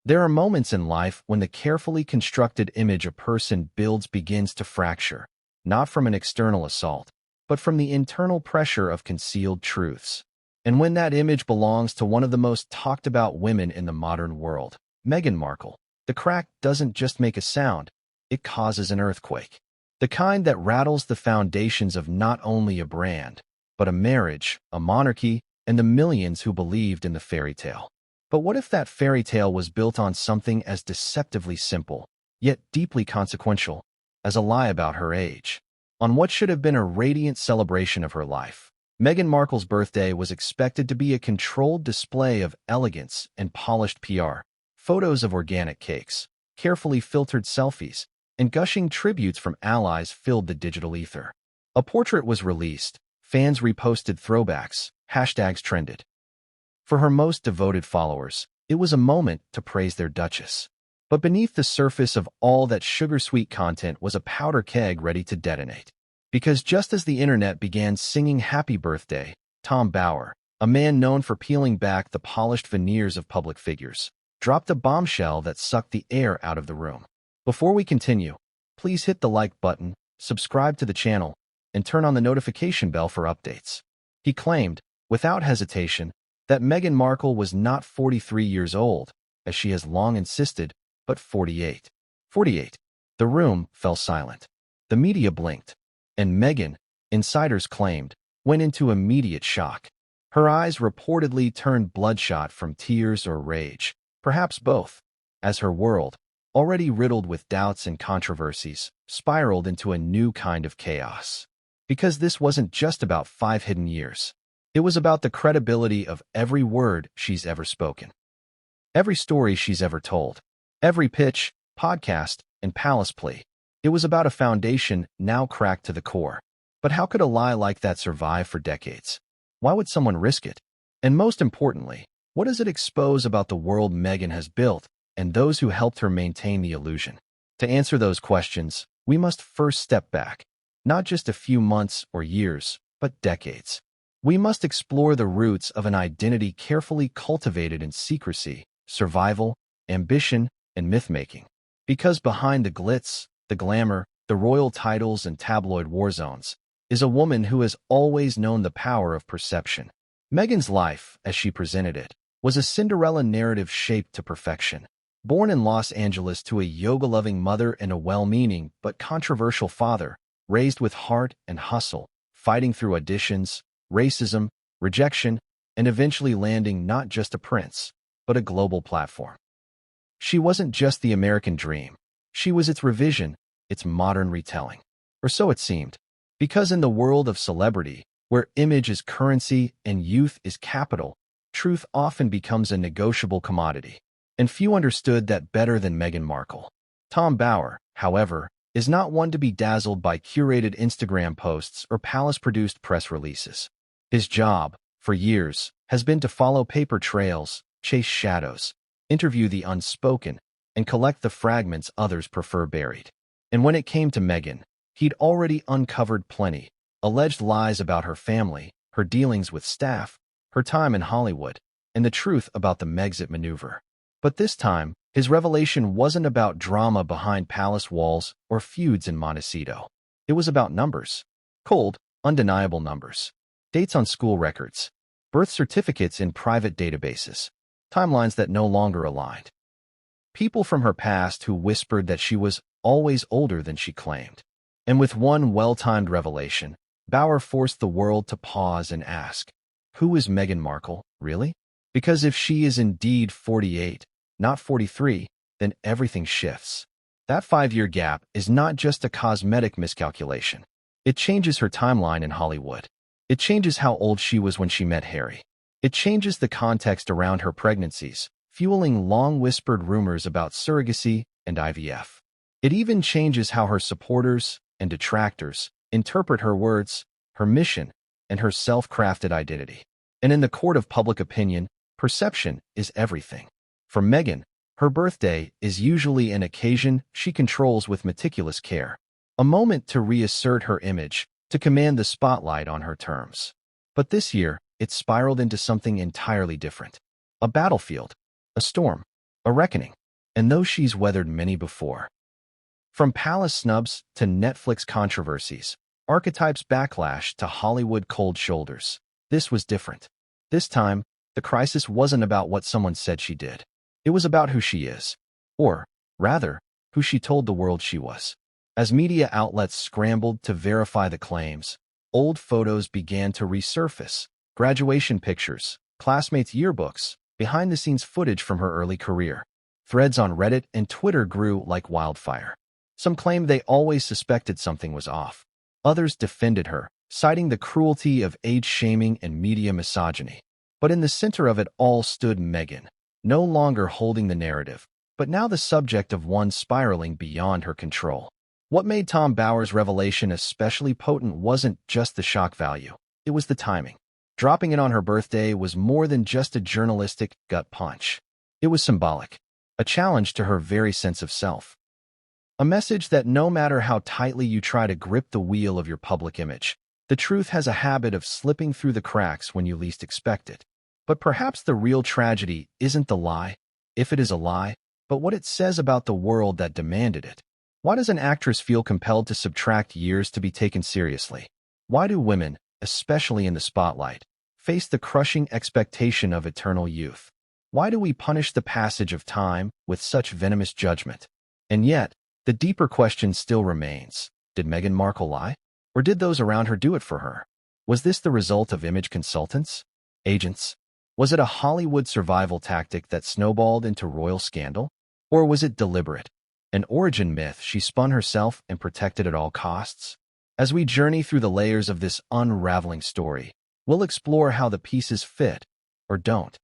There are moments in life when the carefully constructed image a person builds begins to fracture, not from an external assault, but from the internal pressure of concealed truths. And when that image belongs to one of the most talked about women in the modern world, Meghan Markle, the crack doesn't just make a sound, it causes an earthquake. The kind that rattles the foundations of not only a brand, but a marriage, a monarchy, and the millions who believed in the fairy tale. But what if that fairy tale was built on something as deceptively simple, yet deeply consequential, as a lie about her age? On what should have been a radiant celebration of her life, Meghan Markle's birthday was expected to be a controlled display of elegance and polished PR, photos of organic cakes, carefully filtered selfies, and gushing tributes from allies filled the digital ether. A portrait was released, fans reposted throwbacks, hashtags trended. For her most devoted followers, it was a moment to praise their Duchess. But beneath the surface of all that sugar-sweet content was a powder keg ready to detonate. Because just as the internet began singing happy birthday, Tom Bower, a man known for peeling back the polished veneers of public figures, dropped a bombshell that sucked the air out of the room. Before we continue, please hit the like button, subscribe to the channel, and turn on the notification bell for updates. He claimed, without hesitation, that Meghan Markle was not 43 years old, as she has long insisted, but 48. 48. The room fell silent. The media blinked, and Meghan, insiders claimed, went into immediate shock. Her eyes reportedly turned bloodshot from tears or rage, perhaps both, as her world, already riddled with doubts and controversies, spiraled into a new kind of chaos. Because this wasn't just about 5 hidden years. It was about the credibility of every word she's ever spoken, every story she's ever told, every pitch, podcast, and palace plea. It was about a foundation now cracked to the core. But how could a lie like that survive for decades? Why would someone risk it? And most importantly, what does it expose about the world Meghan has built and those who helped her maintain the illusion? To answer those questions, we must first step back, not just a few months or years, but decades. We must explore the roots of an identity carefully cultivated in secrecy, survival, ambition, and myth-making. Because behind the glitz, the glamour, the royal titles, and tabloid war zones is a woman who has always known the power of perception. Meghan's life, as she presented it, was a Cinderella narrative shaped to perfection. Born in Los Angeles to a yoga-loving mother and a well-meaning but controversial father, raised with heart and hustle, fighting through auditions, racism, rejection, and eventually landing not just a prince, but a global platform. She wasn't just the American dream. She was its revision, its modern retelling. Or so it seemed. Because in the world of celebrity, where image is currency and youth is capital, truth often becomes a negotiable commodity. And few understood that better than Meghan Markle. Tom Bower, however, is not one to be dazzled by curated Instagram posts or palace-produced press releases. His job, for years, has been to follow paper trails, chase shadows, interview the unspoken, and collect the fragments others prefer buried. And when it came to Meghan, he'd already uncovered plenty: alleged lies about her family, her dealings with staff, her time in Hollywood, and the truth about the Megxit maneuver. But this time, his revelation wasn't about drama behind palace walls or feuds in Montecito. It was about numbers. Cold, undeniable numbers. Dates on school records. Birth certificates in private databases. Timelines that no longer aligned. People from her past who whispered that she was always older than she claimed. And with one well-timed revelation, Bower forced the world to pause and ask, who is Meghan Markle, really? Because if she is indeed 48, not 43, then everything shifts. That 5-year gap is not just a cosmetic miscalculation. It changes her timeline in Hollywood. It changes how old she was when she met Harry. It changes the context around her pregnancies, fueling long-whispered rumors about surrogacy and IVF. It even changes how her supporters and detractors interpret her words, her mission, and her self-crafted identity. And in the court of public opinion, perception is everything. For Meghan, her birthday is usually an occasion she controls with meticulous care. A moment to reassert her image, to command the spotlight on her terms. But this year, it spiraled into something entirely different. A battlefield. A storm. A reckoning. And though she's weathered many before. From palace snubs to Netflix controversies, archetypes backlash to Hollywood cold shoulders, this was different. This time, the crisis wasn't about what someone said she did. It was about who she is. Or, rather, who she told the world she was. As media outlets scrambled to verify the claims, old photos began to resurface. Graduation pictures, classmates' yearbooks, behind-the-scenes footage from her early career. Threads on Reddit and Twitter grew like wildfire. Some claimed they always suspected something was off. Others defended her, citing the cruelty of age-shaming and media misogyny. But in the center of it all stood Meghan, no longer holding the narrative, but now the subject of one spiraling beyond her control. What made Tom Bower's revelation especially potent wasn't just the shock value, it was the timing. Dropping it on her birthday was more than just a journalistic gut punch. It was symbolic, a challenge to her very sense of self. A message that no matter how tightly you try to grip the wheel of your public image, the truth has a habit of slipping through the cracks when you least expect it. But perhaps the real tragedy isn't the lie, if it is a lie, but what it says about the world that demanded it. Why does an actress feel compelled to subtract years to be taken seriously? Why do women, especially in the spotlight, face the crushing expectation of eternal youth? Why do we punish the passage of time with such venomous judgment? And yet, the deeper question still remains. Did Meghan Markle lie? Or did those around her do it for her? Was this the result of image consultants? Agents? Was it a Hollywood survival tactic that snowballed into royal scandal? Or was it deliberate? An origin myth she spun herself and protected at all costs? As we journey through the layers of this unraveling story, we'll explore how the pieces fit, or don't.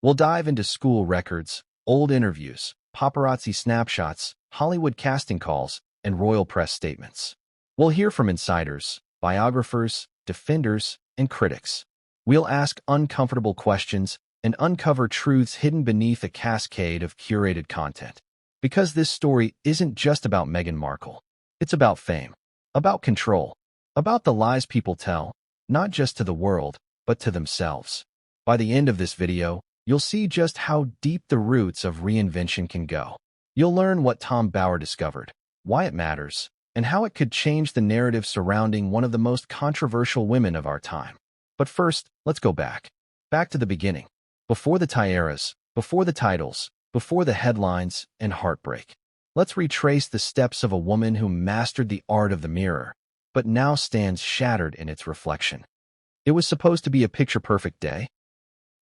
We'll dive into school records, old interviews, paparazzi snapshots, Hollywood casting calls, and royal press statements. We'll hear from insiders, biographers, defenders, and critics. We'll ask uncomfortable questions and uncover truths hidden beneath a cascade of curated content. Because this story isn't just about Meghan Markle. It's about fame, about control, about the lies people tell, not just to the world, but to themselves. By the end of this video, you'll see just how deep the roots of reinvention can go. You'll learn what Tom Bower discovered, why it matters, and how it could change the narrative surrounding one of the most controversial women of our time. But first, let's go back. Back to the beginning. Before the tiaras, before the titles, before the headlines and heartbreak. Let's retrace the steps of a woman who mastered the art of the mirror, but now stands shattered in its reflection. It was supposed to be a picture-perfect day.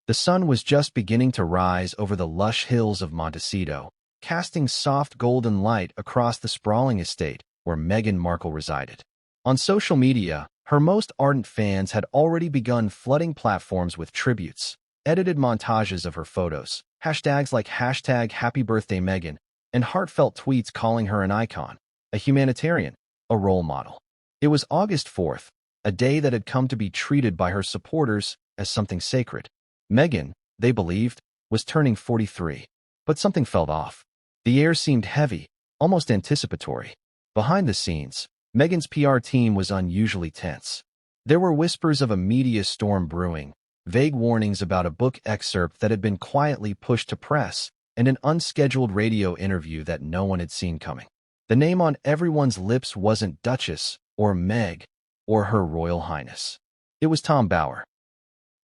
The sun was just beginning to rise over the lush hills of Montecito, casting soft golden light across the sprawling estate where Meghan Markle resided. On social media, her most ardent fans had already begun flooding platforms with tributes, edited montages of her photos, hashtags like #HappyBirthdayMeghan, and heartfelt tweets calling her an icon, a humanitarian, a role model. It was August 4th, a day that had come to be treated by her supporters as something sacred. Meghan, they believed, was turning 43. But something felt off. The air seemed heavy, almost anticipatory. Behind the scenes, Meghan's PR team was unusually tense. There were whispers of a media storm brewing, vague warnings about a book excerpt that had been quietly pushed to press, and an unscheduled radio interview that no one had seen coming. The name on everyone's lips wasn't Duchess, or Meg, or Her Royal Highness. It was Tom Bower.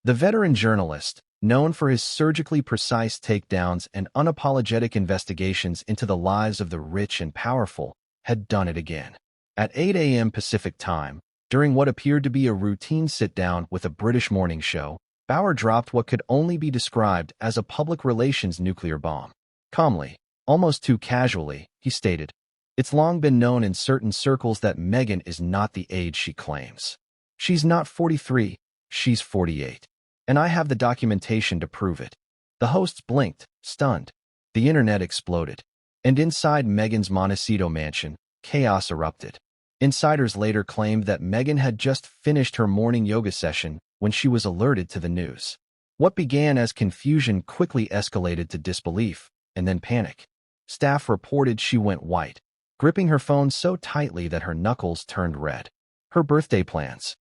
The veteran journalist, known for his surgically precise takedowns and unapologetic investigations into the lives of the rich and powerful, had done it again. At 8 a.m. Pacific Time, during what appeared to be a routine sit-down with a British morning show, Bower dropped what could only be described as a public relations nuclear bomb. Calmly, almost too casually, he stated, "It's long been known in certain circles that Meghan is not the age she claims. She's not 43, she's 48. And I have the documentation to prove it." The hosts blinked, stunned. The internet exploded. And inside Meghan's Montecito mansion, chaos erupted. Insiders later claimed that Meghan had just finished her morning yoga session when she was alerted to the news. What began as confusion quickly escalated to disbelief, and then panic. Staff reported she went white, gripping her phone so tightly that her knuckles turned red. Her birthday plans.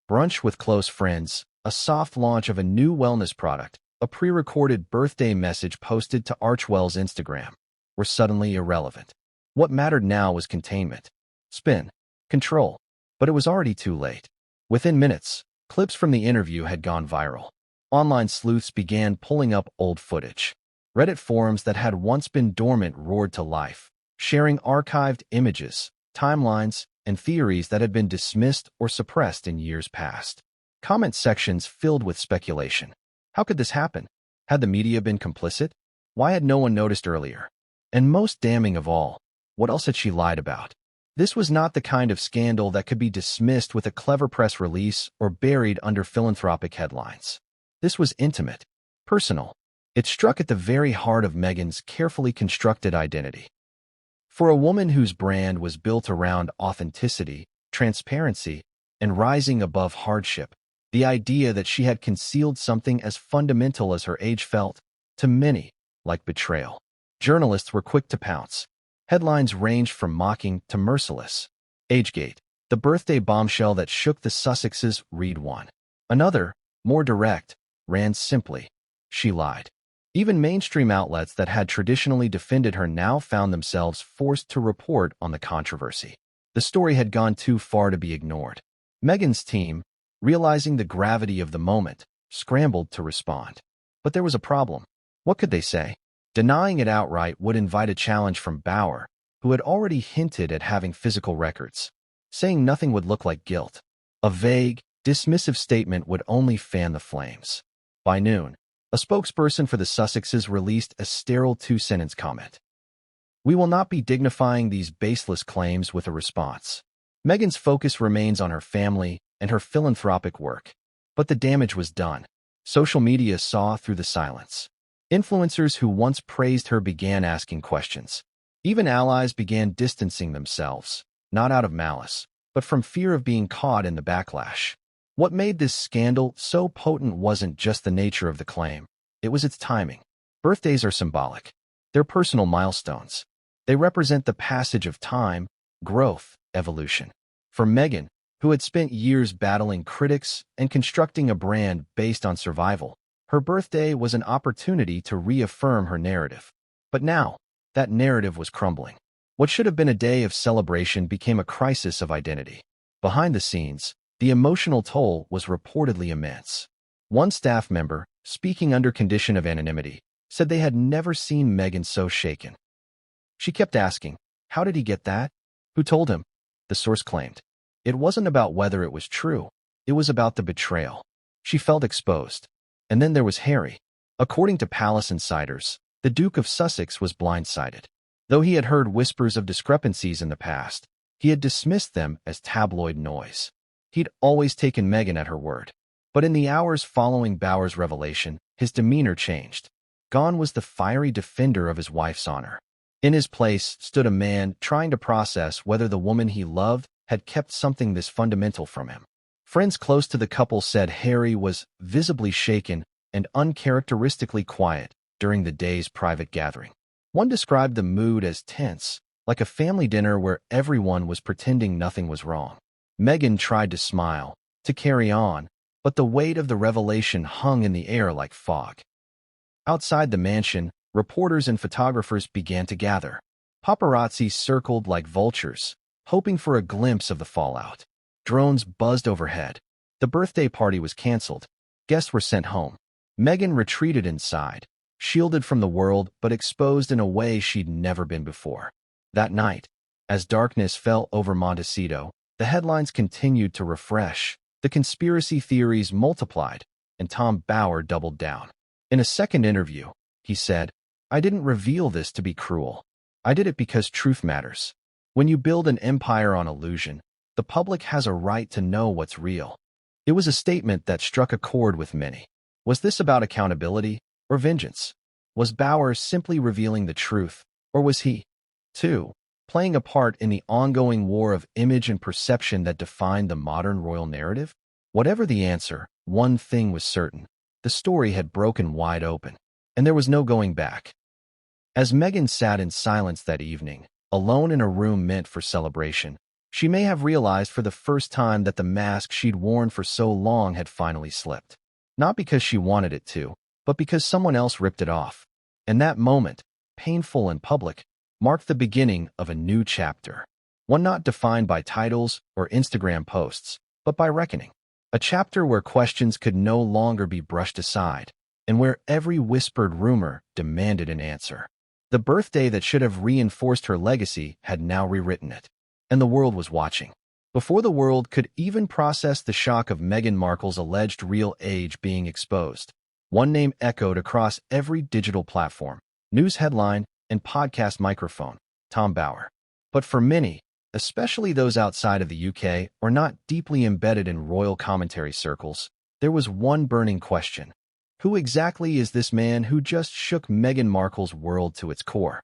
Brunch with close friends, a soft launch of a new wellness product, a pre-recorded birthday message posted to Archwell's Instagram, were suddenly irrelevant. What mattered now was containment, spin, control. But it was already too late. Within minutes, clips from the interview had gone viral. Online sleuths began pulling up old footage. Reddit forums that had once been dormant roared to life, sharing archived images, timelines, and theories that had been dismissed or suppressed in years past. Comment sections filled with speculation. How could this happen? Had the media been complicit? Why had no one noticed earlier? And most damning of all, what else had she lied about? This was not the kind of scandal that could be dismissed with a clever press release or buried under philanthropic headlines. This was intimate, personal. It struck at the very heart of Meghan's carefully constructed identity. For a woman whose brand was built around authenticity, transparency, and rising above hardship, the idea that she had concealed something as fundamental as her age felt, to many, like betrayal. Journalists were quick to pounce. Headlines ranged from mocking to merciless. Agegate, the birthday bombshell that shook the Sussexes, read one. Another, more direct, ran simply, she lied. Even mainstream outlets that had traditionally defended her now found themselves forced to report on the controversy. The story had gone too far to be ignored. Meghan's team, realizing the gravity of the moment, scrambled to respond. But there was a problem. What could they say? Denying it outright would invite a challenge from Bauer, who had already hinted at having physical records. Saying nothing would look like guilt. A vague, dismissive statement would only fan the flames. By noon, a spokesperson for the Sussexes released a sterile two-sentence comment. "We will not be dignifying these baseless claims with a response." Meghan's focus remains on her family and her philanthropic work. But the damage was done. Social media saw through the silence. Influencers who once praised her began asking questions. Even allies began distancing themselves, not out of malice, but from fear of being caught in the backlash. What made this scandal so potent wasn't just the nature of the claim. It was its timing. Birthdays are symbolic. They're personal milestones. They represent the passage of time, growth, evolution. For Meghan, who had spent years battling critics and constructing a brand based on survival, her birthday was an opportunity to reaffirm her narrative. But now, that narrative was crumbling. What should have been a day of celebration became a crisis of identity. Behind the scenes, the emotional toll was reportedly immense. One staff member, speaking under condition of anonymity, said they had never seen Meghan so shaken. She kept asking, "How did he get that? Who told him?" The source claimed. It wasn't about whether it was true. It was about the betrayal. She felt exposed. And then there was Harry. According to palace insiders, the Duke of Sussex was blindsided. Though he had heard whispers of discrepancies in the past, he had dismissed them as tabloid noise. He'd always taken Meghan at her word. But in the hours following Bauer's revelation, his demeanor changed. Gone was the fiery defender of his wife's honor. In his place stood a man trying to process whether the woman he loved had kept something this fundamental from him. Friends close to the couple said Harry was visibly shaken and uncharacteristically quiet during the day's private gathering. One described the mood as tense, like a family dinner where everyone was pretending nothing was wrong. Meghan tried to smile, to carry on, but the weight of the revelation hung in the air like fog. Outside the mansion, reporters and photographers began to gather. Paparazzi circled like vultures, hoping for a glimpse of the fallout. Drones buzzed overhead. The birthday party was canceled. Guests were sent home. Meghan retreated inside, shielded from the world but exposed in a way she'd never been before. That night, as darkness fell over Montecito, the headlines continued to refresh. The conspiracy theories multiplied, and Tom Bauer doubled down. In a second interview, he said, "I didn't reveal this to be cruel. I did it because truth matters. When you build an empire on illusion, the public has a right to know what's real." It was a statement that struck a chord with many. Was this about accountability or vengeance? Was Bauer simply revealing the truth, or was he, too, playing a part in the ongoing war of image and perception that defined the modern royal narrative? Whatever the answer, one thing was certain. The story had broken wide open, and there was no going back. As Meghan sat in silence that evening, alone in a room meant for celebration, she may have realized for the first time that the mask she'd worn for so long had finally slipped. Not because she wanted it to, but because someone else ripped it off. And that moment, painful and public, marked the beginning of a new chapter. One not defined by titles or Instagram posts, but by reckoning. A chapter where questions could no longer be brushed aside, and where every whispered rumor demanded an answer. The birthday that should have reinforced her legacy had now rewritten it. And the world was watching. Before the world could even process the shock of Meghan Markle's alleged real age being exposed, one name echoed across every digital platform, news headline, and podcast microphone: Tom Bower. But for many, especially those outside of the UK or not deeply embedded in royal commentary circles, there was one burning question. Who exactly is this man who just shook Meghan Markle's world to its core?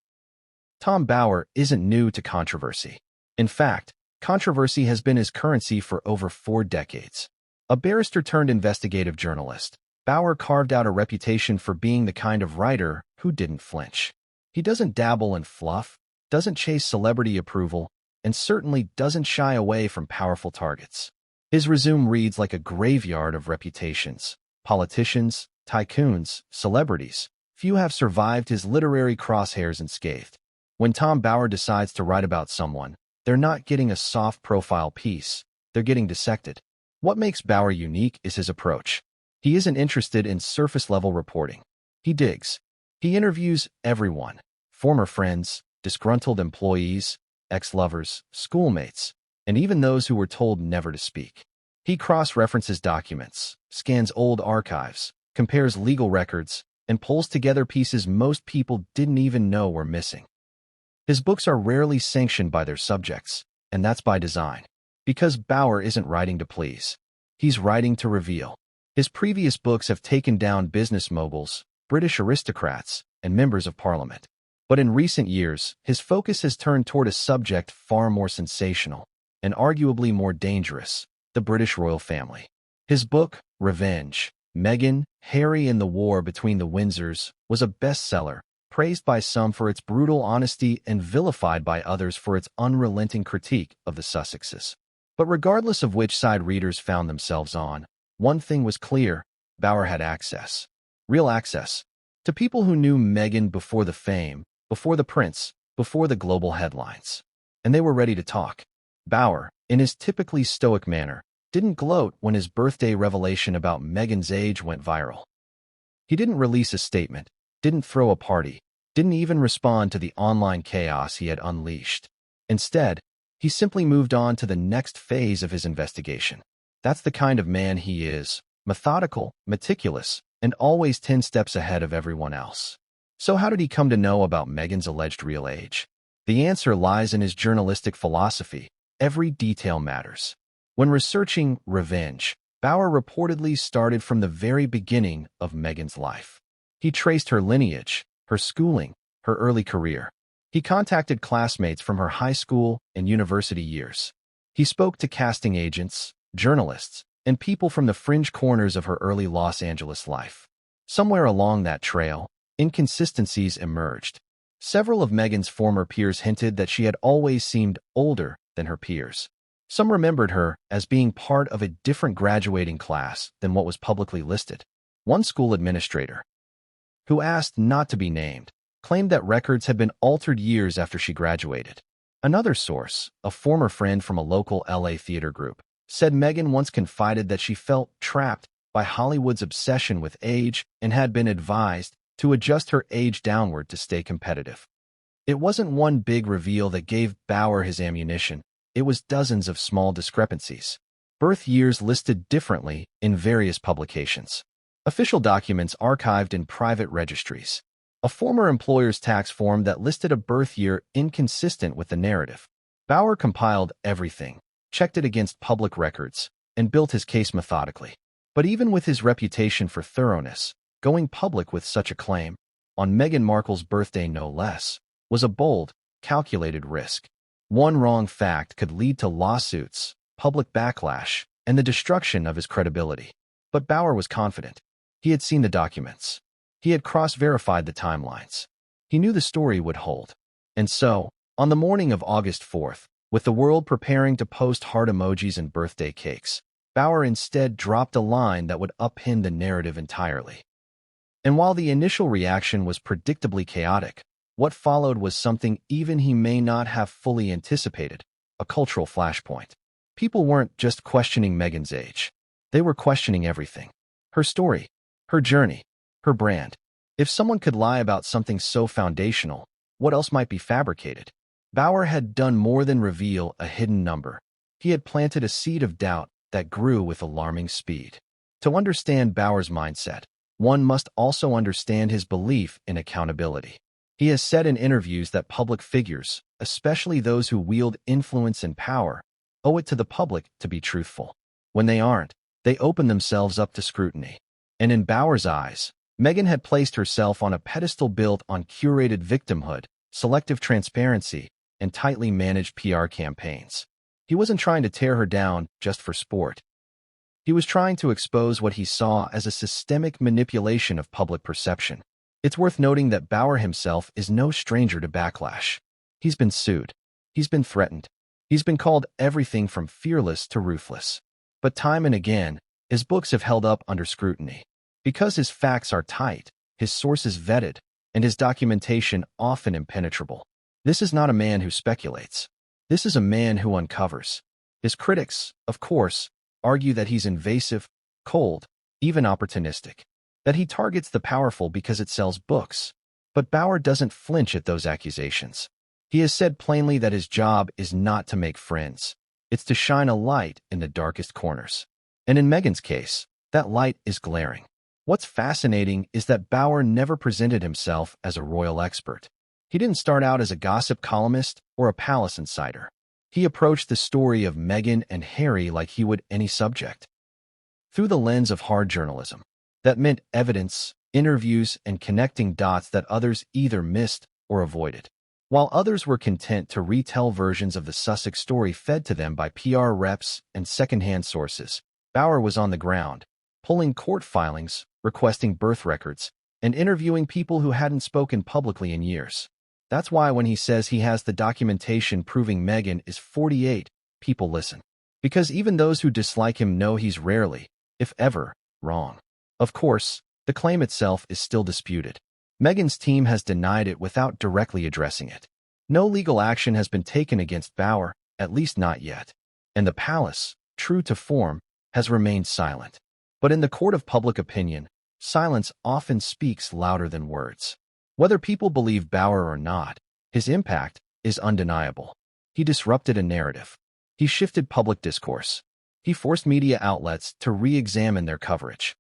Tom Bower isn't new to controversy. In fact, controversy has been his currency for over 4 decades. A barrister-turned-investigative journalist, Bower carved out a reputation for being the kind of writer who didn't flinch. He doesn't dabble in fluff, doesn't chase celebrity approval, and certainly doesn't shy away from powerful targets. His resume reads like a graveyard of reputations. Politicians, tycoons, celebrities, few have survived his literary crosshairs unscathed. When Tom Bower decides to write about someone, they're not getting a soft profile piece, they're getting dissected. What makes Bower unique is his approach. He isn't interested in surface-level reporting. He digs. He interviews everyone: former friends, disgruntled employees, ex-lovers, schoolmates, and even those who were told never to speak. He cross-references documents, scans old archives, compares legal records, and pulls together pieces most people didn't even know were missing. His books are rarely sanctioned by their subjects, and that's by design. Because Bower isn't writing to please. He's writing to reveal. His previous books have taken down business moguls, British aristocrats, and members of parliament. But in recent years, his focus has turned toward a subject far more sensational, and arguably more dangerous: the British royal family. His book, Revenge, Meghan, Harry and the War Between the Windsors, was a bestseller, praised by some for its brutal honesty and vilified by others for its unrelenting critique of the Sussexes. But regardless of which side readers found themselves on, one thing was clear: Bower had access. Real access. To people who knew Meghan before the fame, before the prince, before the global headlines. And they were ready to talk. Bower, in his typically stoic manner, didn't gloat when his birthday revelation about Meghan's age went viral. He didn't release a statement, didn't throw a party, didn't even respond to the online chaos he had unleashed. Instead, he simply moved on to the next phase of his investigation. That's the kind of man he is: methodical, meticulous, and always 10 steps ahead of everyone else. So how did he come to know about Meghan's alleged real age? The answer lies in his journalistic philosophy: every detail matters. When researching Revenge, Bower reportedly started from the very beginning of Meghan's life. He traced her lineage, her schooling, her early career. He contacted classmates from her high school and university years. He spoke to casting agents, journalists, and people from the fringe corners of her early Los Angeles life. Somewhere along that trail, inconsistencies emerged. Several of Meghan's former peers hinted that she had always seemed older than her peers. Some remembered her as being part of a different graduating class than what was publicly listed. One school administrator, who asked not to be named, claimed that records had been altered years after she graduated. Another source, a former friend from a local LA theater group, said Meghan once confided that she felt trapped by Hollywood's obsession with age and had been advised to adjust her age downward to stay competitive. It wasn't one big reveal that gave Bower his ammunition. It was dozens of small discrepancies. Birth years listed differently in various publications. Official documents archived in private registries. A former employer's tax form that listed a birth year inconsistent with the narrative. Bower compiled everything, checked it against public records, and built his case methodically. But even with his reputation for thoroughness, going public with such a claim, on Meghan Markle's birthday no less, was a bold, calculated risk. One wrong fact could lead to lawsuits, public backlash, and the destruction of his credibility. But Bower was confident. He had seen the documents. He had cross-verified the timelines. He knew the story would hold. And so, on the morning of August 4th, with the world preparing to post heart emojis and birthday cakes, Bower instead dropped a line that would upend the narrative entirely. And while the initial reaction was predictably chaotic, what followed was something even he may not have fully anticipated, a cultural flashpoint. People weren't just questioning Meghan's age. They were questioning everything. Her story, her journey, her brand. If someone could lie about something so foundational, what else might be fabricated? Bauer had done more than reveal a hidden number. He had planted a seed of doubt that grew with alarming speed. To understand Bauer's mindset, one must also understand his belief in accountability. He has said in interviews that public figures, especially those who wield influence and power, owe it to the public to be truthful. When they aren't, they open themselves up to scrutiny. And in Bauer's eyes, Meghan had placed herself on a pedestal built on curated victimhood, selective transparency, and tightly managed PR campaigns. He wasn't trying to tear her down just for sport. He was trying to expose what he saw as a systemic manipulation of public perception. It's worth noting that Bauer himself is no stranger to backlash. He's been sued. He's been threatened. He's been called everything from fearless to ruthless. But time and again, his books have held up under scrutiny. Because his facts are tight, his sources vetted, and his documentation often impenetrable. This is not a man who speculates. This is a man who uncovers. His critics, of course, argue that he's invasive, cold, even opportunistic, that he targets the powerful because it sells books. But Bauer doesn't flinch at those accusations. He has said plainly that his job is not to make friends. It's to shine a light in the darkest corners. And in Meghan's case, that light is glaring. What's fascinating is that Bauer never presented himself as a royal expert. He didn't start out as a gossip columnist or a palace insider. He approached the story of Meghan and Harry like he would any subject, through the lens of hard journalism. That meant evidence, interviews, and connecting dots that others either missed or avoided. While others were content to retell versions of the Sussex story fed to them by PR reps and secondhand sources, Bauer was on the ground, pulling court filings, requesting birth records, and interviewing people who hadn't spoken publicly in years. That's why when he says he has the documentation proving Meghan is 48, people listen. Because even those who dislike him know he's rarely, if ever, wrong. Of course, the claim itself is still disputed. Meghan's team has denied it without directly addressing it. No legal action has been taken against Bauer, at least not yet. And the palace, true to form, has remained silent. But in the court of public opinion, silence often speaks louder than words. Whether people believe Bauer or not, his impact is undeniable. He disrupted a narrative. He shifted public discourse. He forced media outlets to re-examine their coverage.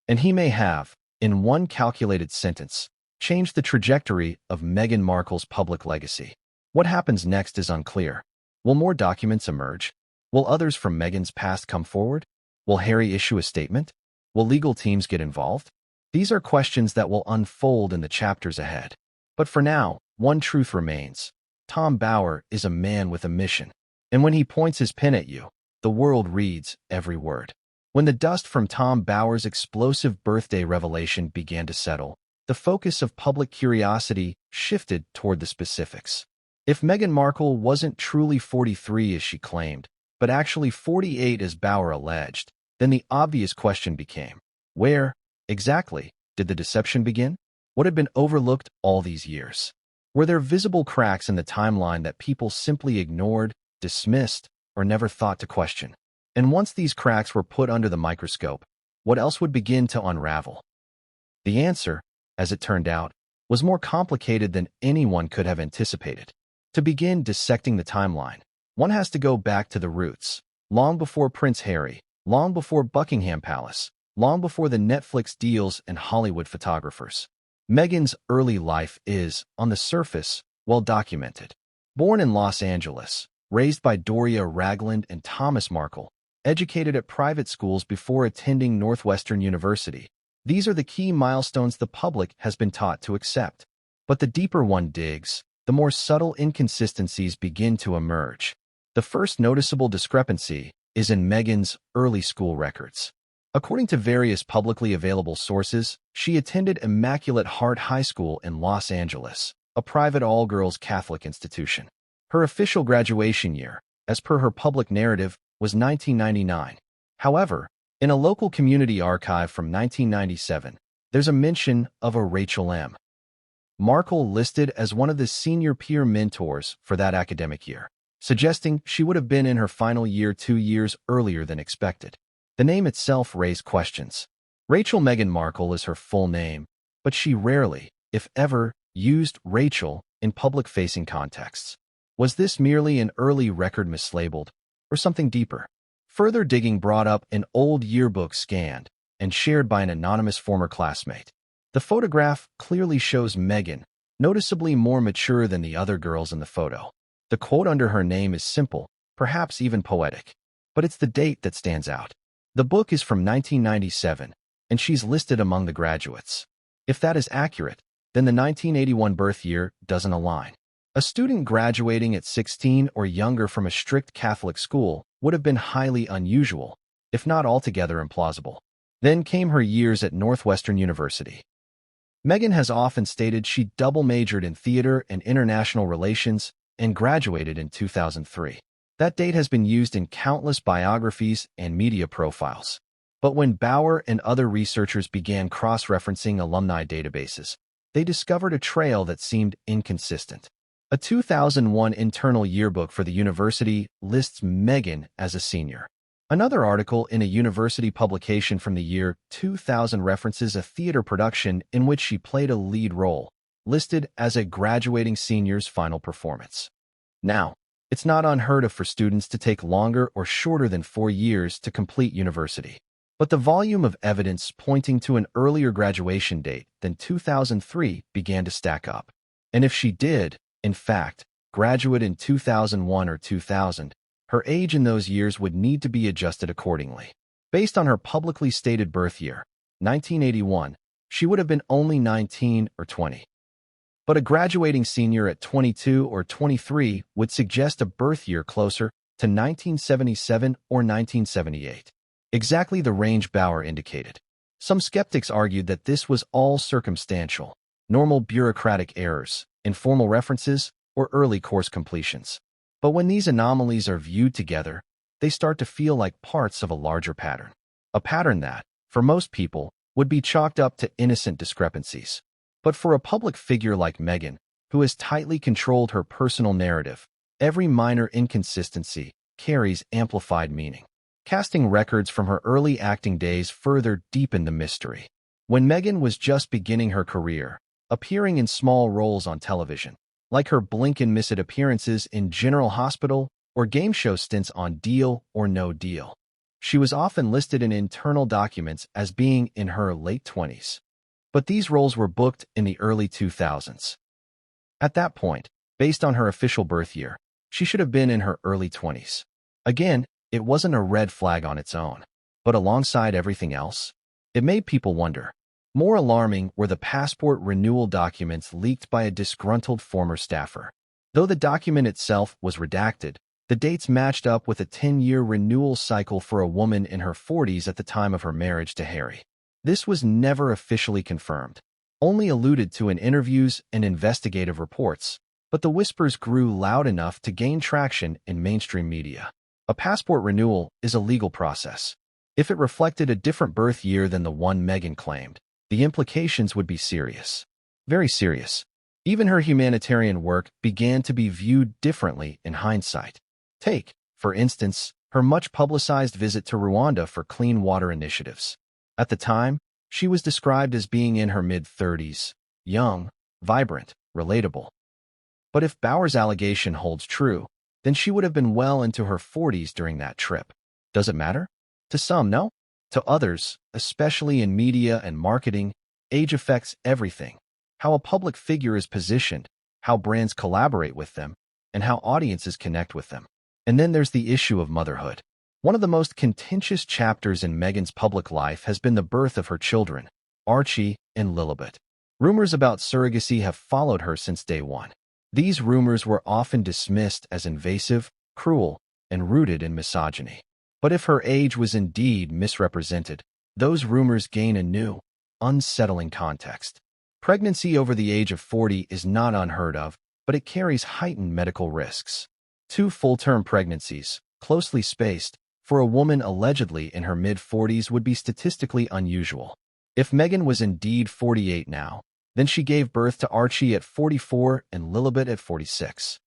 And he may have, in one calculated sentence, changed the trajectory of Meghan Markle's public legacy. What happens next is unclear. Will more documents emerge? Will others from Meghan's past come forward? Will Harry issue a statement? Will legal teams get involved? These are questions that will unfold in the chapters ahead. But for now, one truth remains. Tom Bauer is a man with a mission. And when he points his pen at you, the world reads every word. When the dust from Tom Bauer's explosive birthday revelation began to settle, the focus of public curiosity shifted toward the specifics. If Meghan Markle wasn't truly 43 as she claimed, but actually 48 as Bauer alleged, then the obvious question became, where, exactly, did the deception begin? What had been overlooked all these years? Were there visible cracks in the timeline that people simply ignored, dismissed, or never thought to question? And once these cracks were put under the microscope, what else would begin to unravel? The answer, as it turned out, was more complicated than anyone could have anticipated. To begin dissecting the timeline, one has to go back to the roots, long before Prince Harry, long before Buckingham Palace, long before the Netflix deals and Hollywood photographers. Meghan's early life is, on the surface, well documented. Born in Los Angeles, raised by Doria Ragland and Thomas Markle, educated at private schools before attending Northwestern University. These are the key milestones the public has been taught to accept. But the deeper one digs, the more subtle inconsistencies begin to emerge. The first noticeable discrepancy is in Meghan's early school records. According to various publicly available sources, she attended Immaculate Heart High School in Los Angeles, a private all-girls Catholic institution. Her official graduation year, as per her public narrative, was 1999. However, in a local community archive from 1997, there's a mention of a Rachel M. Markle listed as one of the senior peer mentors for that academic year, suggesting she would have been in her final year 2 years earlier than expected. The name itself raised questions. Rachel Meghan Markle is her full name, but she rarely, if ever, used Rachel in public-facing contexts. Was this merely an early record mislabeled, or something deeper? Further digging brought up an old yearbook scanned and shared by an anonymous former classmate. The photograph clearly shows Meghan, noticeably more mature than the other girls in the photo. The quote under her name is simple, perhaps even poetic, but it's the date that stands out. The book is from 1997, and she's listed among the graduates. If that is accurate, then the 1981 birth year doesn't align. A student graduating at 16 or younger from a strict Catholic school would have been highly unusual, if not altogether implausible. Then came her years at Northwestern University. Meghan has often stated she double-majored in theater and international relations and graduated in 2003. That date has been used in countless biographies and media profiles. But when Bauer and other researchers began cross-referencing alumni databases, they discovered a trail that seemed inconsistent. A 2001 internal yearbook for the university lists Meghan as a senior. Another article in a university publication from the year 2000 references a theater production in which she played a lead role, listed as a graduating senior's final performance. Now, it's not unheard of for students to take longer or shorter than 4 years to complete university. But the volume of evidence pointing to an earlier graduation date than 2003 began to stack up. And if she did, in fact, graduate in 2001 or 2000, her age in those years would need to be adjusted accordingly. Based on her publicly stated birth year, 1981, she would have been only 19 or 20. But a graduating senior at 22 or 23 would suggest a birth year closer to 1977 or 1978. Exactly the range Bauer indicated. Some skeptics argued that this was all circumstantial, normal bureaucratic errors, informal references, or early course completions. But when these anomalies are viewed together, they start to feel like parts of a larger pattern. A pattern that, for most people, would be chalked up to innocent discrepancies. But for a public figure like Meghan, who has tightly controlled her personal narrative, every minor inconsistency carries amplified meaning. Casting records from her early acting days further deepened the mystery. When Meghan was just beginning her career, appearing in small roles on television, like her blink-and-miss appearances in General Hospital or game show stints on Deal or No Deal, she was often listed in internal documents as being in her late 20s. But these roles were booked in the early 2000s. At that point, based on her official birth year, she should have been in her early 20s. Again, it wasn't a red flag on its own, but alongside everything else, it made people wonder. More alarming were the passport renewal documents leaked by a disgruntled former staffer. Though the document itself was redacted, the dates matched up with a 10-year renewal cycle for a woman in her 40s at the time of her marriage to Harry. This was never officially confirmed, only alluded to in interviews and investigative reports, but the whispers grew loud enough to gain traction in mainstream media. A passport renewal is a legal process. If it reflected a different birth year than the one Meghan claimed, the implications would be serious. Very serious. Even her humanitarian work began to be viewed differently in hindsight. Take, for instance, her much-publicized visit to Rwanda for clean water initiatives. At the time, she was described as being in her mid-30s, young, vibrant, relatable. But if Bauer's allegation holds true, then she would have been well into her 40s during that trip. Does it matter? To some, no. To others, especially in media and marketing, age affects everything. How a public figure is positioned, how brands collaborate with them, and how audiences connect with them. And then there's the issue of motherhood. One of the most contentious chapters in Meghan's public life has been the birth of her children, Archie and Lilibet. Rumors about surrogacy have followed her since day one. These rumors were often dismissed as invasive, cruel, and rooted in misogyny. But if her age was indeed misrepresented, those rumors gain a new, unsettling context. Pregnancy over the age of 40 is not unheard of, but it carries heightened medical risks. 2 full-term pregnancies, closely spaced, for a woman allegedly in her mid-40s would be statistically unusual. If Meghan was indeed 48 now, then she gave birth to Archie at 44 and Lilibet at 46.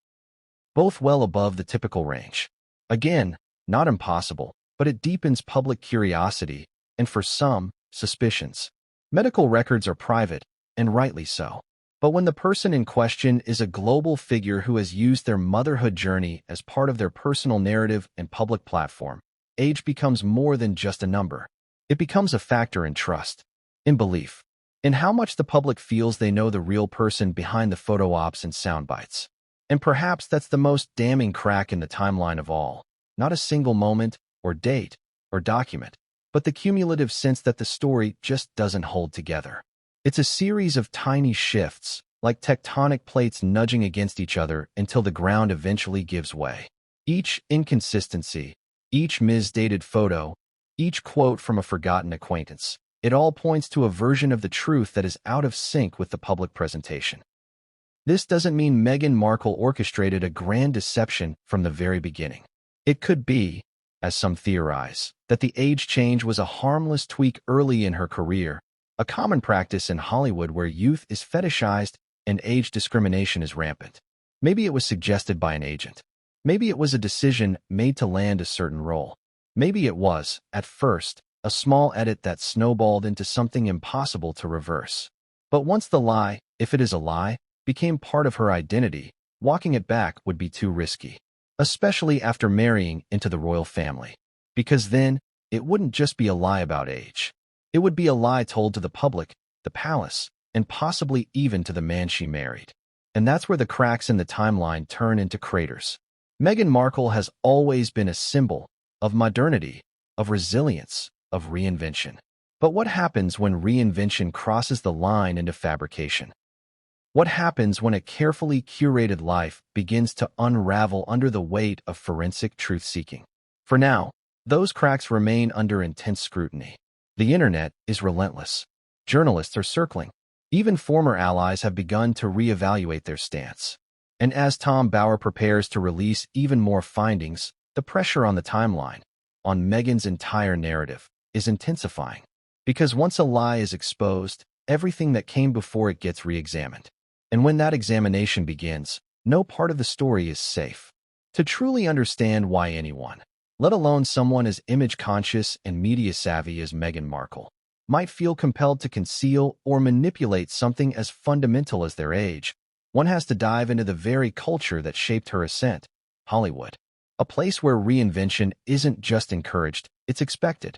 Both well above the typical range. Again, not impossible, but it deepens public curiosity and, for some, suspicions. Medical records are private, and rightly so. But when the person in question is a global figure who has used their motherhood journey as part of their personal narrative and public platform, age becomes more than just a number. It becomes a factor in trust, in belief, in how much the public feels they know the real person behind the photo ops and sound bites. And perhaps that's the most damning crack in the timeline of all. Not a single moment, or date, or document, but the cumulative sense that the story just doesn't hold together. It's a series of tiny shifts, like tectonic plates nudging against each other until the ground eventually gives way. Each inconsistency, each misdated photo, each quote from a forgotten acquaintance, it all points to a version of the truth that is out of sync with the public presentation. This doesn't mean Meghan Markle orchestrated a grand deception from the very beginning. It could be, as some theorize, that the age change was a harmless tweak early in her career, a common practice in Hollywood where youth is fetishized and age discrimination is rampant. Maybe it was suggested by an agent. Maybe it was a decision made to land a certain role. Maybe it was, at first, a small edit that snowballed into something impossible to reverse. But once the lie, if it is a lie, became part of her identity, walking it back would be too risky, especially after marrying into the royal family. Because then, it wouldn't just be a lie about age. It would be a lie told to the public, the palace, and possibly even to the man she married. And that's where the cracks in the timeline turn into craters. Meghan Markle has always been a symbol of modernity, of resilience, of reinvention. But what happens when reinvention crosses the line into fabrication? What happens when a carefully curated life begins to unravel under the weight of forensic truth-seeking? For now, those cracks remain under intense scrutiny. The internet is relentless. Journalists are circling. Even former allies have begun to reevaluate their stance. And as Tom Bower prepares to release even more findings, the pressure on the timeline, on Meghan's entire narrative, is intensifying. Because once a lie is exposed, everything that came before it gets re-examined. And when that examination begins, no part of the story is safe. To truly understand why anyone, let alone someone as image-conscious and media-savvy as Meghan Markle, might feel compelled to conceal or manipulate something as fundamental as their age, one has to dive into the very culture that shaped her ascent, Hollywood. A place where reinvention isn't just encouraged, it's expected.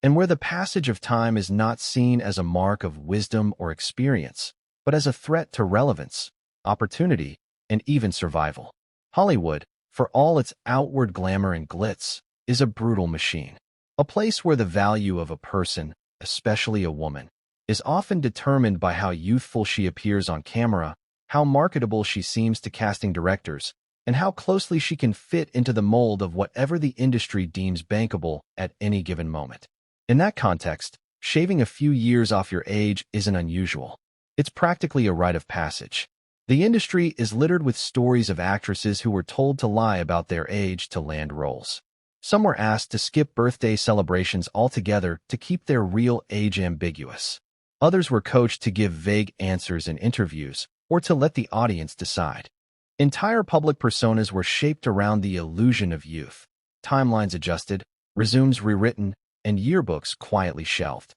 And where the passage of time is not seen as a mark of wisdom or experience, but as a threat to relevance, opportunity, and even survival. Hollywood, for all its outward glamour and glitz, is a brutal machine. A place where the value of a person, especially a woman, is often determined by how youthful she appears on camera, how marketable she seems to casting directors, and how closely she can fit into the mold of whatever the industry deems bankable at any given moment. In that context, shaving a few years off your age isn't unusual. It's practically a rite of passage. The industry is littered with stories of actresses who were told to lie about their age to land roles. Some were asked to skip birthday celebrations altogether to keep their real age ambiguous. Others were coached to give vague answers in interviews or to let the audience decide. Entire public personas were shaped around the illusion of youth. Timelines adjusted, resumes rewritten, and yearbooks quietly shelved.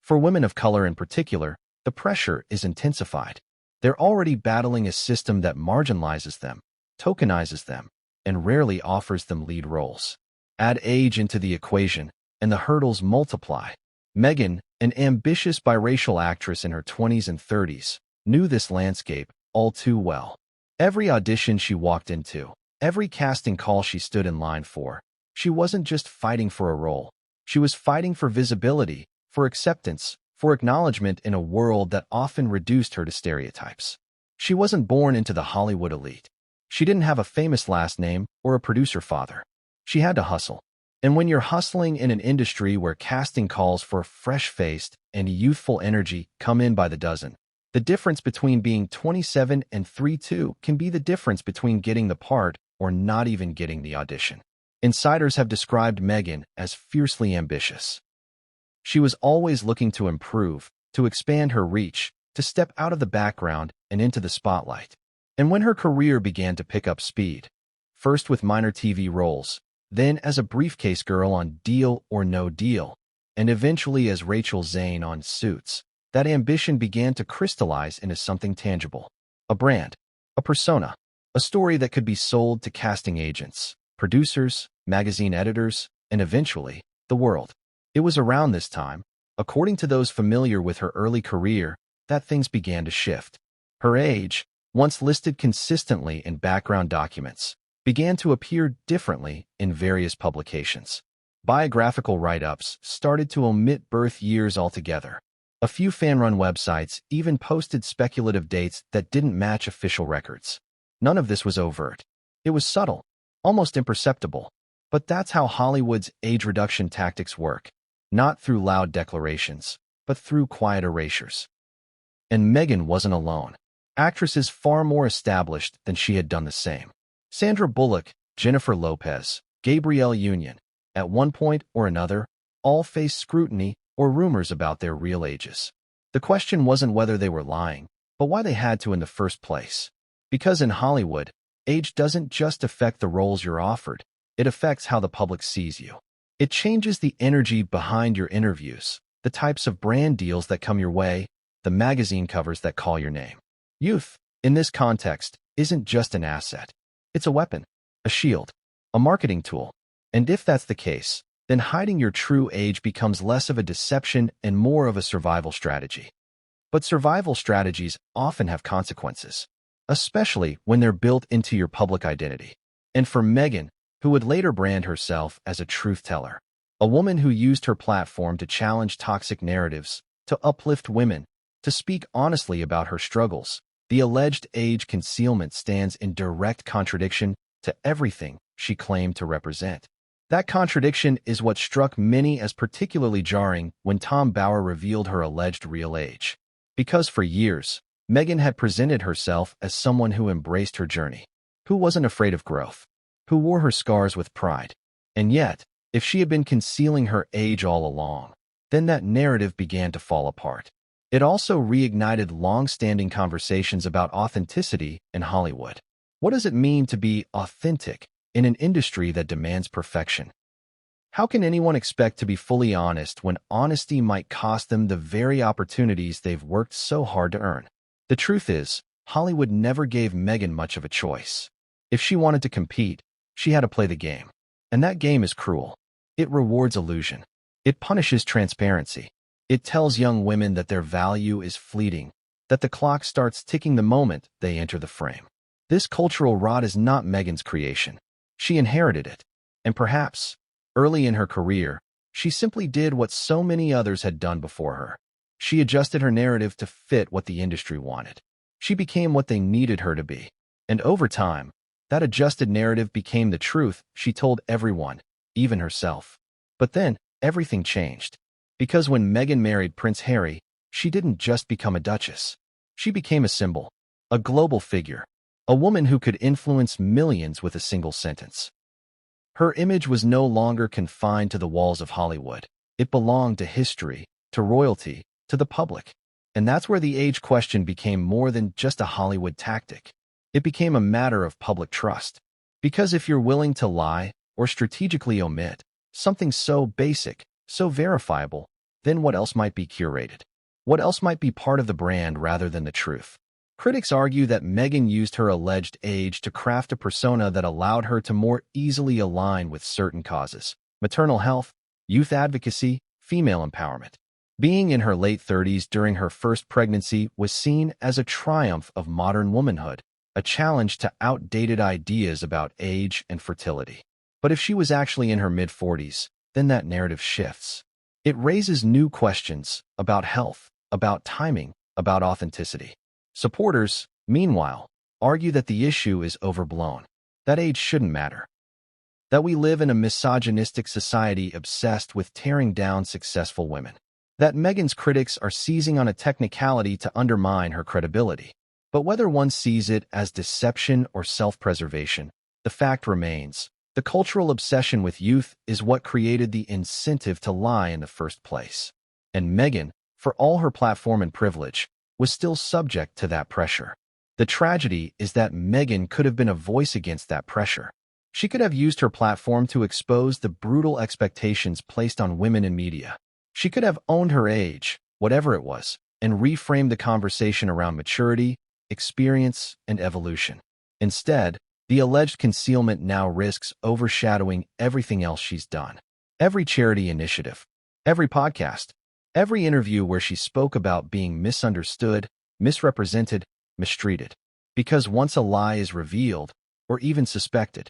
For women of color in particular, the pressure is intensified. They're already battling a system that marginalizes them, tokenizes them, and rarely offers them lead roles. Add age into the equation, and the hurdles multiply. Meghan, an ambitious biracial actress in her 20s and 30s, knew this landscape all too well. Every audition she walked into, every casting call she stood in line for, she wasn't just fighting for a role. She was fighting for visibility, for acceptance, for acknowledgement in a world that often reduced her to stereotypes. She wasn't born into the Hollywood elite. She didn't have a famous last name or a producer father. She had to hustle. And when you're hustling in an industry where casting calls for fresh-faced and youthful energy come in by the dozen, the difference between being 27 and 32 can be the difference between getting the part or not even getting the audition. Insiders have described Meghan as fiercely ambitious. She was always looking to improve, to expand her reach, to step out of the background and into the spotlight. And when her career began to pick up speed, first with minor TV roles, then as a briefcase girl on Deal or No Deal, and eventually as Rachel Zane on Suits, that ambition began to crystallize into something tangible. A brand, a persona, a story that could be sold to casting agents, producers, magazine editors, and eventually, the world. It was around this time, according to those familiar with her early career, that things began to shift. Her age, once listed consistently in background documents, began to appear differently in various publications. Biographical write-ups started to omit birth years altogether. A few fan-run websites even posted speculative dates that didn't match official records. None of this was overt. It was subtle, almost imperceptible. But that's how Hollywood's age reduction tactics work, not through loud declarations, but through quiet erasures. And Meghan wasn't alone. Actresses far more established than she had done the same. Sandra Bullock, Jennifer Lopez, Gabrielle Union, at one point or another, all faced scrutiny or rumors about their real ages. The question wasn't whether they were lying, but why they had to in the first place. Because in Hollywood, age doesn't just affect the roles you're offered, it affects how the public sees you. It changes the energy behind your interviews, the types of brand deals that come your way, the magazine covers that call your name. Youth, in this context, isn't just an asset. It's a weapon, a shield, a marketing tool. And if that's the case, then hiding your true age becomes less of a deception and more of a survival strategy. But survival strategies often have consequences, especially when they're built into your public identity. And for Meghan, who would later brand herself as a truth teller, a woman who used her platform to challenge toxic narratives, to uplift women, to speak honestly about her struggles, the alleged age concealment stands in direct contradiction to everything she claimed to represent. That contradiction is what struck many as particularly jarring when Tom Bower revealed her alleged real age. Because for years, Meghan had presented herself as someone who embraced her journey, who wasn't afraid of growth, who wore her scars with pride. And yet, if she had been concealing her age all along, then that narrative began to fall apart. It also reignited long-standing conversations about authenticity in Hollywood. What does it mean to be authentic in an industry that demands perfection? How can anyone expect to be fully honest when honesty might cost them the very opportunities they've worked so hard to earn? The truth is, Hollywood never gave Meghan much of a choice. If she wanted to compete, she had to play the game. And that game is cruel. It rewards illusion. It punishes transparency. It tells young women that their value is fleeting, that the clock starts ticking the moment they enter the frame. This cultural rot is not Meghan's creation. She inherited it. And perhaps, early in her career, she simply did what so many others had done before her. She adjusted her narrative to fit what the industry wanted. She became what they needed her to be. And over time, that adjusted narrative became the truth she told everyone, even herself. But then, everything changed. Because when Meghan married Prince Harry, she didn't just become a duchess. She became a symbol, a global figure, a woman who could influence millions with a single sentence. Her image was no longer confined to the walls of Hollywood. It belonged to history, to royalty, to the public. And that's where the age question became more than just a Hollywood tactic. It became a matter of public trust. Because if you're willing to lie or strategically omit something so basic, so verifiable, then what else might be curated? What else might be part of the brand rather than the truth? Critics argue that Meghan used her alleged age to craft a persona that allowed her to more easily align with certain causes: maternal health, youth advocacy, female empowerment. Being in her late 30s during her first pregnancy was seen as a triumph of modern womanhood, a challenge to outdated ideas about age and fertility. But if she was actually in her mid-40s, then that narrative shifts. It raises new questions about health, about timing, about authenticity. Supporters, meanwhile, argue that the issue is overblown, that age shouldn't matter, that we live in a misogynistic society obsessed with tearing down successful women, that Meghan's critics are seizing on a technicality to undermine her credibility. But whether one sees it as deception or self-preservation, the fact remains, the The cultural obsession with youth is what created the incentive to lie in the first place. And Meghan, for all her platform and privilege, was still subject to that pressure. The tragedy is that Meghan could have been a voice against that pressure. She could have used her platform to expose the brutal expectations placed on women in media. She could have owned her age, whatever it was, and reframed the conversation around maturity, experience, and evolution. Instead, the alleged concealment now risks overshadowing everything else she's done. Every charity initiative, every podcast, every interview where she spoke about being misunderstood, misrepresented, mistreated. Because once a lie is revealed, or even suspected,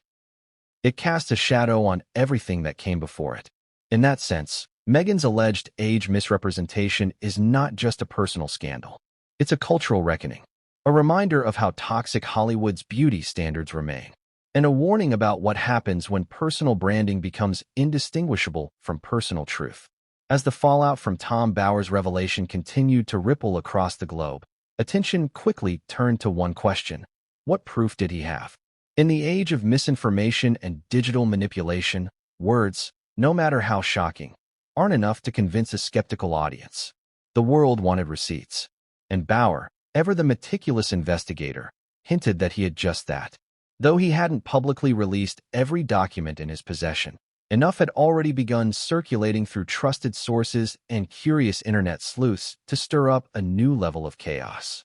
it casts a shadow on everything that came before it. In that sense, Meghan's alleged age misrepresentation is not just a personal scandal. It's a cultural reckoning, a reminder of how toxic Hollywood's beauty standards remain, and a warning about what happens when personal branding becomes indistinguishable from personal truth. As the fallout from Tom Bower's revelation continued to ripple across the globe, attention quickly turned to one question: what proof did he have? In the age of misinformation and digital manipulation, words, no matter how shocking, aren't enough to convince a skeptical audience. The world wanted receipts, and Bower, ever the meticulous investigator, hinted that he had just that. Though he hadn't publicly released every document in his possession, enough had already begun circulating through trusted sources and curious internet sleuths to stir up a new level of chaos.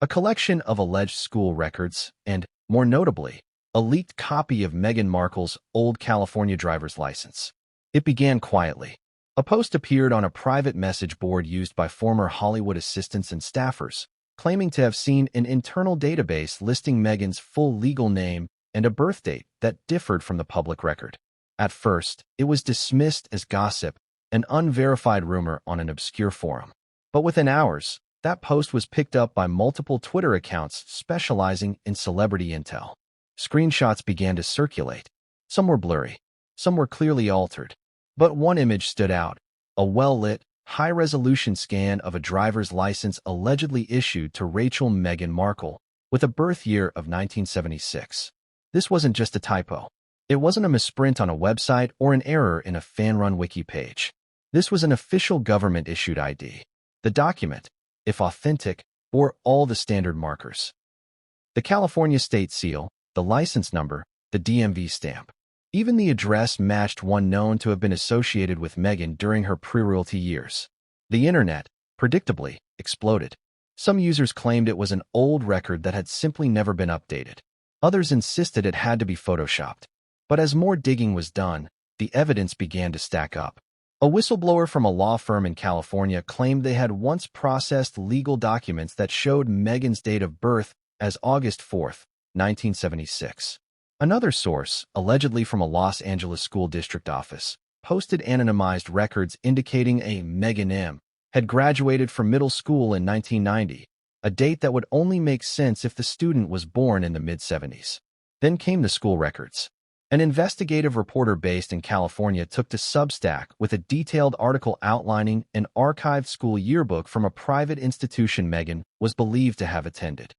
A collection of alleged school records and, more notably, a leaked copy of Meghan Markle's old California driver's license. It began quietly. A post appeared on a private message board used by former Hollywood assistants and staffers, claiming to have seen an internal database listing Meghan's full legal name and a birth date that differed from the public record. At first, it was dismissed as gossip, an unverified rumor on an obscure forum. But within hours, that post was picked up by multiple Twitter accounts specializing in celebrity intel. Screenshots began to circulate. Some were blurry, some were clearly altered. But one image stood out: a well-lit, high-resolution scan of a driver's license allegedly issued to Rachel Meghan Markle, with a birth year of 1976. This wasn't just a typo. It wasn't a misprint on a website or an error in a fan-run wiki page. This was an official government-issued ID. The document, if authentic, bore all the standard markers: the California state seal, the license number, the DMV stamp. Even the address matched one known to have been associated with Meghan during her pre-royalty years. The internet, predictably, exploded. Some users claimed it was an old record that had simply never been updated. Others insisted it had to be photoshopped. But as more digging was done, the evidence began to stack up. A whistleblower from a law firm in California claimed they had once processed legal documents that showed Meghan's date of birth as August 4, 1976. Another source, allegedly from a Los Angeles school district office, posted anonymized records indicating a Meghan M. had graduated from middle school in 1990, a date that would only make sense if the student was born in the mid-70s. Then came the school records. An investigative reporter based in California took to Substack with a detailed article outlining an archived school yearbook from a private institution Meghan was believed to have attended.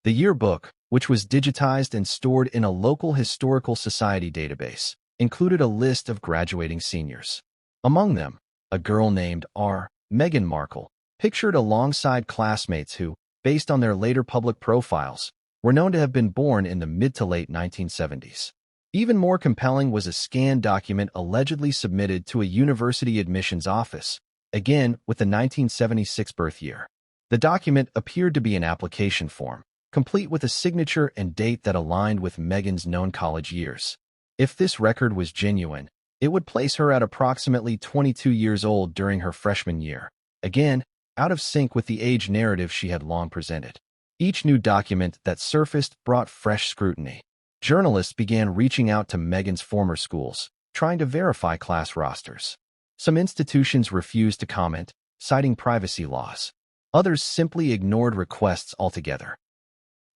The yearbook, which was digitized and stored in a local historical society database, included a list of graduating seniors. Among them, a girl named R. Meghan Markle, pictured alongside classmates who, based on their later public profiles, were known to have been born in the mid to late 1970s. Even more compelling was a scanned document allegedly submitted to a university admissions office, again with the 1976 birth year. The document appeared to be an application form, complete with a signature and date that aligned with Meghan's known college years. If this record was genuine, it would place her at approximately 22 years old during her freshman year, again, out of sync with the age narrative she had long presented. Each new document that surfaced brought fresh scrutiny. Journalists began reaching out to Meghan's former schools, trying to verify class rosters. Some institutions refused to comment, citing privacy laws. Others simply ignored requests altogether.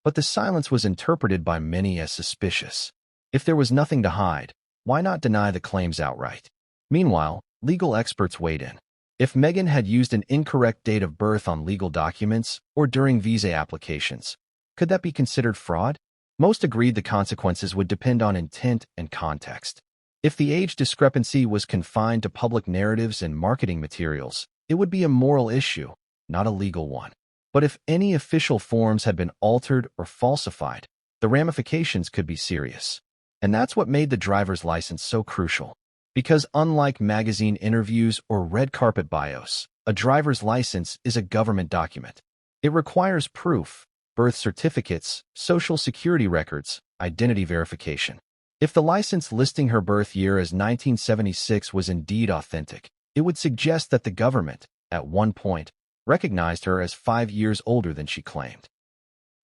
But the silence was interpreted by many as suspicious. If there was nothing to hide, why not deny the claims outright? Meanwhile, legal experts weighed in. If Meghan had used an incorrect date of birth on legal documents or during visa applications, could that be considered fraud? Most agreed the consequences would depend on intent and context. If the age discrepancy was confined to public narratives and marketing materials, it would be a moral issue, not a legal one. But if any official forms had been altered or falsified, the ramifications could be serious. And that's what made the driver's license so crucial. Because unlike magazine interviews or red carpet bios, a driver's license is a government document. It requires proof, birth certificates, social security records, identity verification. If the license listing her birth year as 1976 was indeed authentic, it would suggest that the government, at one point, recognized her as 5 years older than she claimed.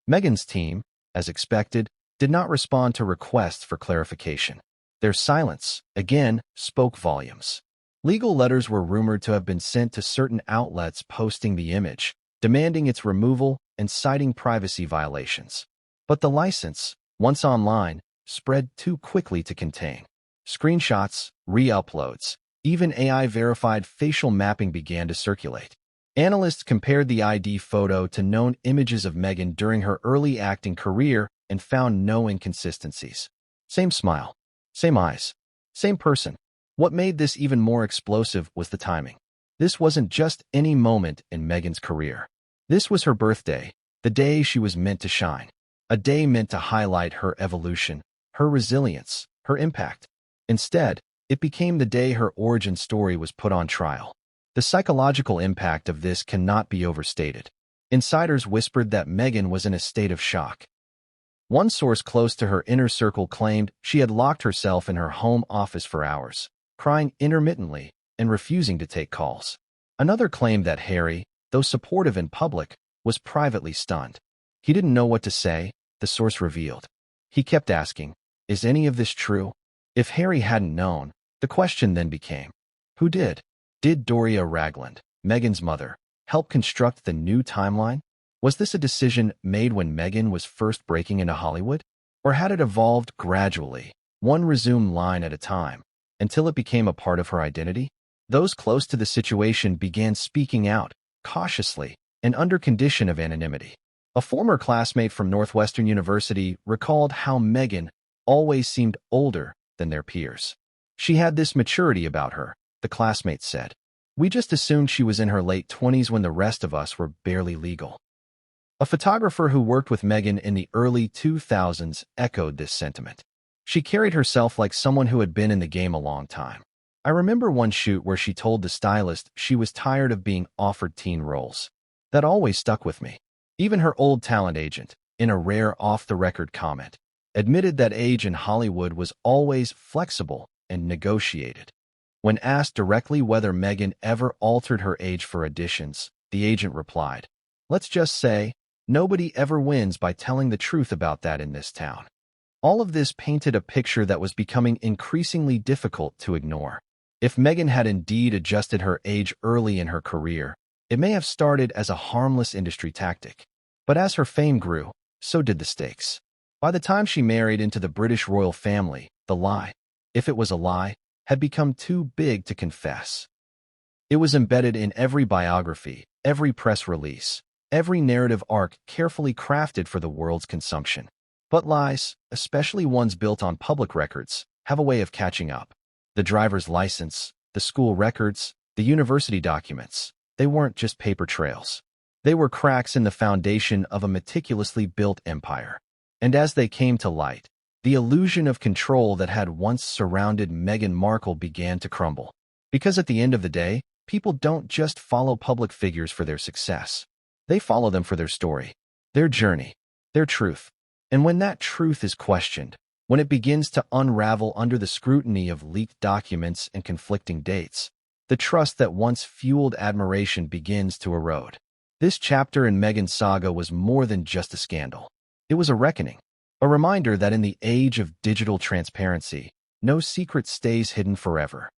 Meghan's team, as expected, did not respond to requests for clarification. Their silence, again, spoke volumes. Legal letters were rumored to have been sent to certain outlets posting the image, demanding its removal and citing privacy violations. But the license, once online, spread too quickly to contain. Screenshots, re-uploads, even AI-verified facial mapping began to circulate. Analysts compared the ID photo to known images of Meghan during her early acting career and found no inconsistencies. Same smile, same eyes, same person. What made this even more explosive was the timing. This wasn't just any moment in Meghan's career. This was her birthday, the day she was meant to shine. A day meant to highlight her evolution, her resilience, her impact. Instead, it became the day her origin story was put on trial. The psychological impact of this cannot be overstated. Insiders whispered that Meghan was in a state of shock. One source close to her inner circle claimed she had locked herself in her home office for hours, crying intermittently and refusing to take calls. Another claimed that Harry, though supportive in public, was privately stunned. He didn't know what to say, the source revealed. He kept asking, "Is any of this true?" If Harry hadn't known, the question then became, who did? Did Doria Ragland, Meghan's mother, help construct the new timeline? Was this a decision made when Meghan was first breaking into Hollywood? Or had it evolved gradually, one resumed line at a time, until it became a part of her identity? Those close to the situation began speaking out, cautiously, and under condition of anonymity. A former classmate from Northwestern University recalled how Meghan always seemed older than their peers. She had this maturity about her, the classmate said. We just assumed she was in her late 20s when the rest of us were barely legal. A photographer who worked with Meghan in the early 2000s echoed this sentiment. She carried herself like someone who had been in the game a long time. I remember one shoot where she told the stylist she was tired of being offered teen roles. That always stuck with me. Even her old talent agent, in a rare off-the-record comment, admitted that age in Hollywood was always flexible and negotiated. When asked directly whether Meghan ever altered her age for auditions, the agent replied, "Let's just say, nobody ever wins by telling the truth about that in this town." All of this painted a picture that was becoming increasingly difficult to ignore. If Meghan had indeed adjusted her age early in her career, it may have started as a harmless industry tactic. But as her fame grew, so did the stakes. By the time she married into the British royal family, the lie, if it was a lie, had become too big to confess. It was embedded in every biography, every press release, every narrative arc carefully crafted for the world's consumption. But lies, especially ones built on public records, have a way of catching up. The driver's license, the school records, the university documents, they weren't just paper trails. They were cracks in the foundation of a meticulously built empire. And as they came to light, the illusion of control that had once surrounded Meghan Markle began to crumble. Because at the end of the day, people don't just follow public figures for their success. They follow them for their story, their journey, their truth. And when that truth is questioned, when it begins to unravel under the scrutiny of leaked documents and conflicting dates, the trust that once fueled admiration begins to erode. This chapter in Meghan's saga was more than just a scandal. It was a reckoning, a reminder that in the age of digital transparency, no secret stays hidden forever.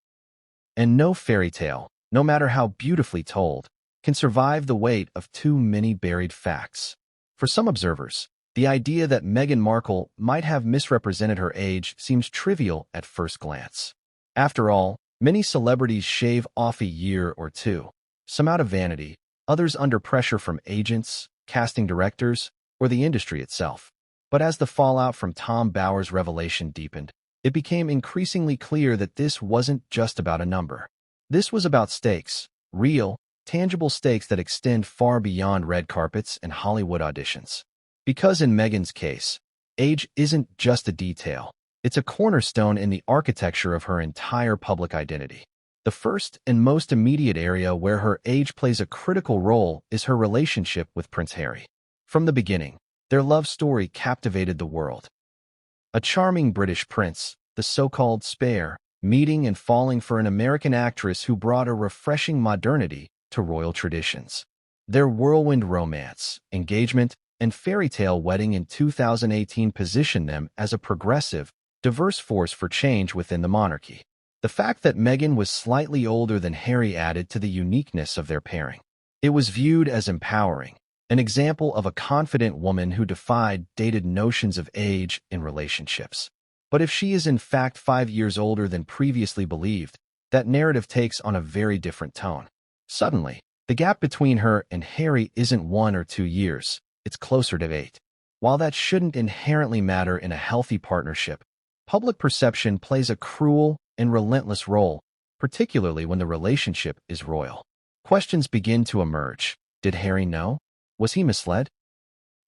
And no fairy tale, no matter how beautifully told, can survive the weight of too many buried facts. For some observers, the idea that Meghan Markle might have misrepresented her age seems trivial at first glance. After all, many celebrities shave off a year or two, some out of vanity, others under pressure from agents, casting directors, or the industry itself. But as the fallout from Tom Bower's revelation deepened, it became increasingly clear that this wasn't just about a number. This was about stakes, real, tangible stakes that extend far beyond red carpets and Hollywood auditions. Because in Meghan's case, age isn't just a detail. It's a cornerstone in the architecture of her entire public identity. The first and most immediate area where her age plays a critical role is her relationship with Prince Harry. From the beginning, their love story captivated the world. A charming British prince, the so-called spare, meeting and falling for an American actress who brought a refreshing modernity to royal traditions. Their whirlwind romance, engagement, and fairy tale wedding in 2018 positioned them as a progressive, diverse force for change within the monarchy. The fact that Meghan was slightly older than Harry added to the uniqueness of their pairing. It was viewed as empowering, an example of a confident woman who defied dated notions of age in relationships. But if she is in fact 5 years older than previously believed, that narrative takes on a very different tone. Suddenly, the gap between her and Harry isn't 1 or 2 years, it's closer to 8. While that shouldn't inherently matter in a healthy partnership, public perception plays a cruel and relentless role, particularly when the relationship is royal. Questions begin to emerge. Did Harry know? Was he misled?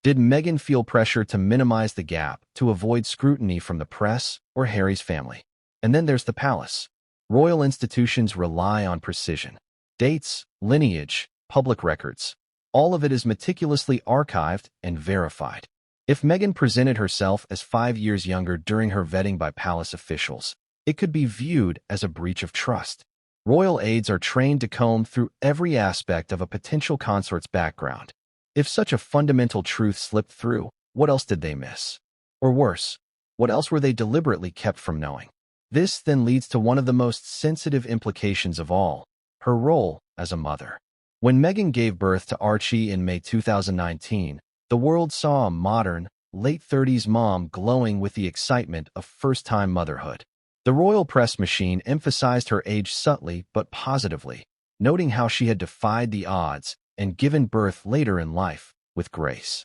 Did Meghan feel pressure to minimize the gap to avoid scrutiny from the press or Harry's family? And then there's the palace. Royal institutions rely on precision. Dates, lineage, public records. All of it is meticulously archived and verified. If Meghan presented herself as 5 years younger during her vetting by palace officials, it could be viewed as a breach of trust. Royal aides are trained to comb through every aspect of a potential consort's background. If such a fundamental truth slipped through, what else did they miss? Or worse, what else were they deliberately kept from knowing? This then leads to one of the most sensitive implications of all, her role as a mother. When Meghan gave birth to Archie in May 2019, the world saw a modern, late-30s mom glowing with the excitement of first-time motherhood. The royal press machine emphasized her age subtly but positively, noting how she had defied the odds and given birth later in life with grace.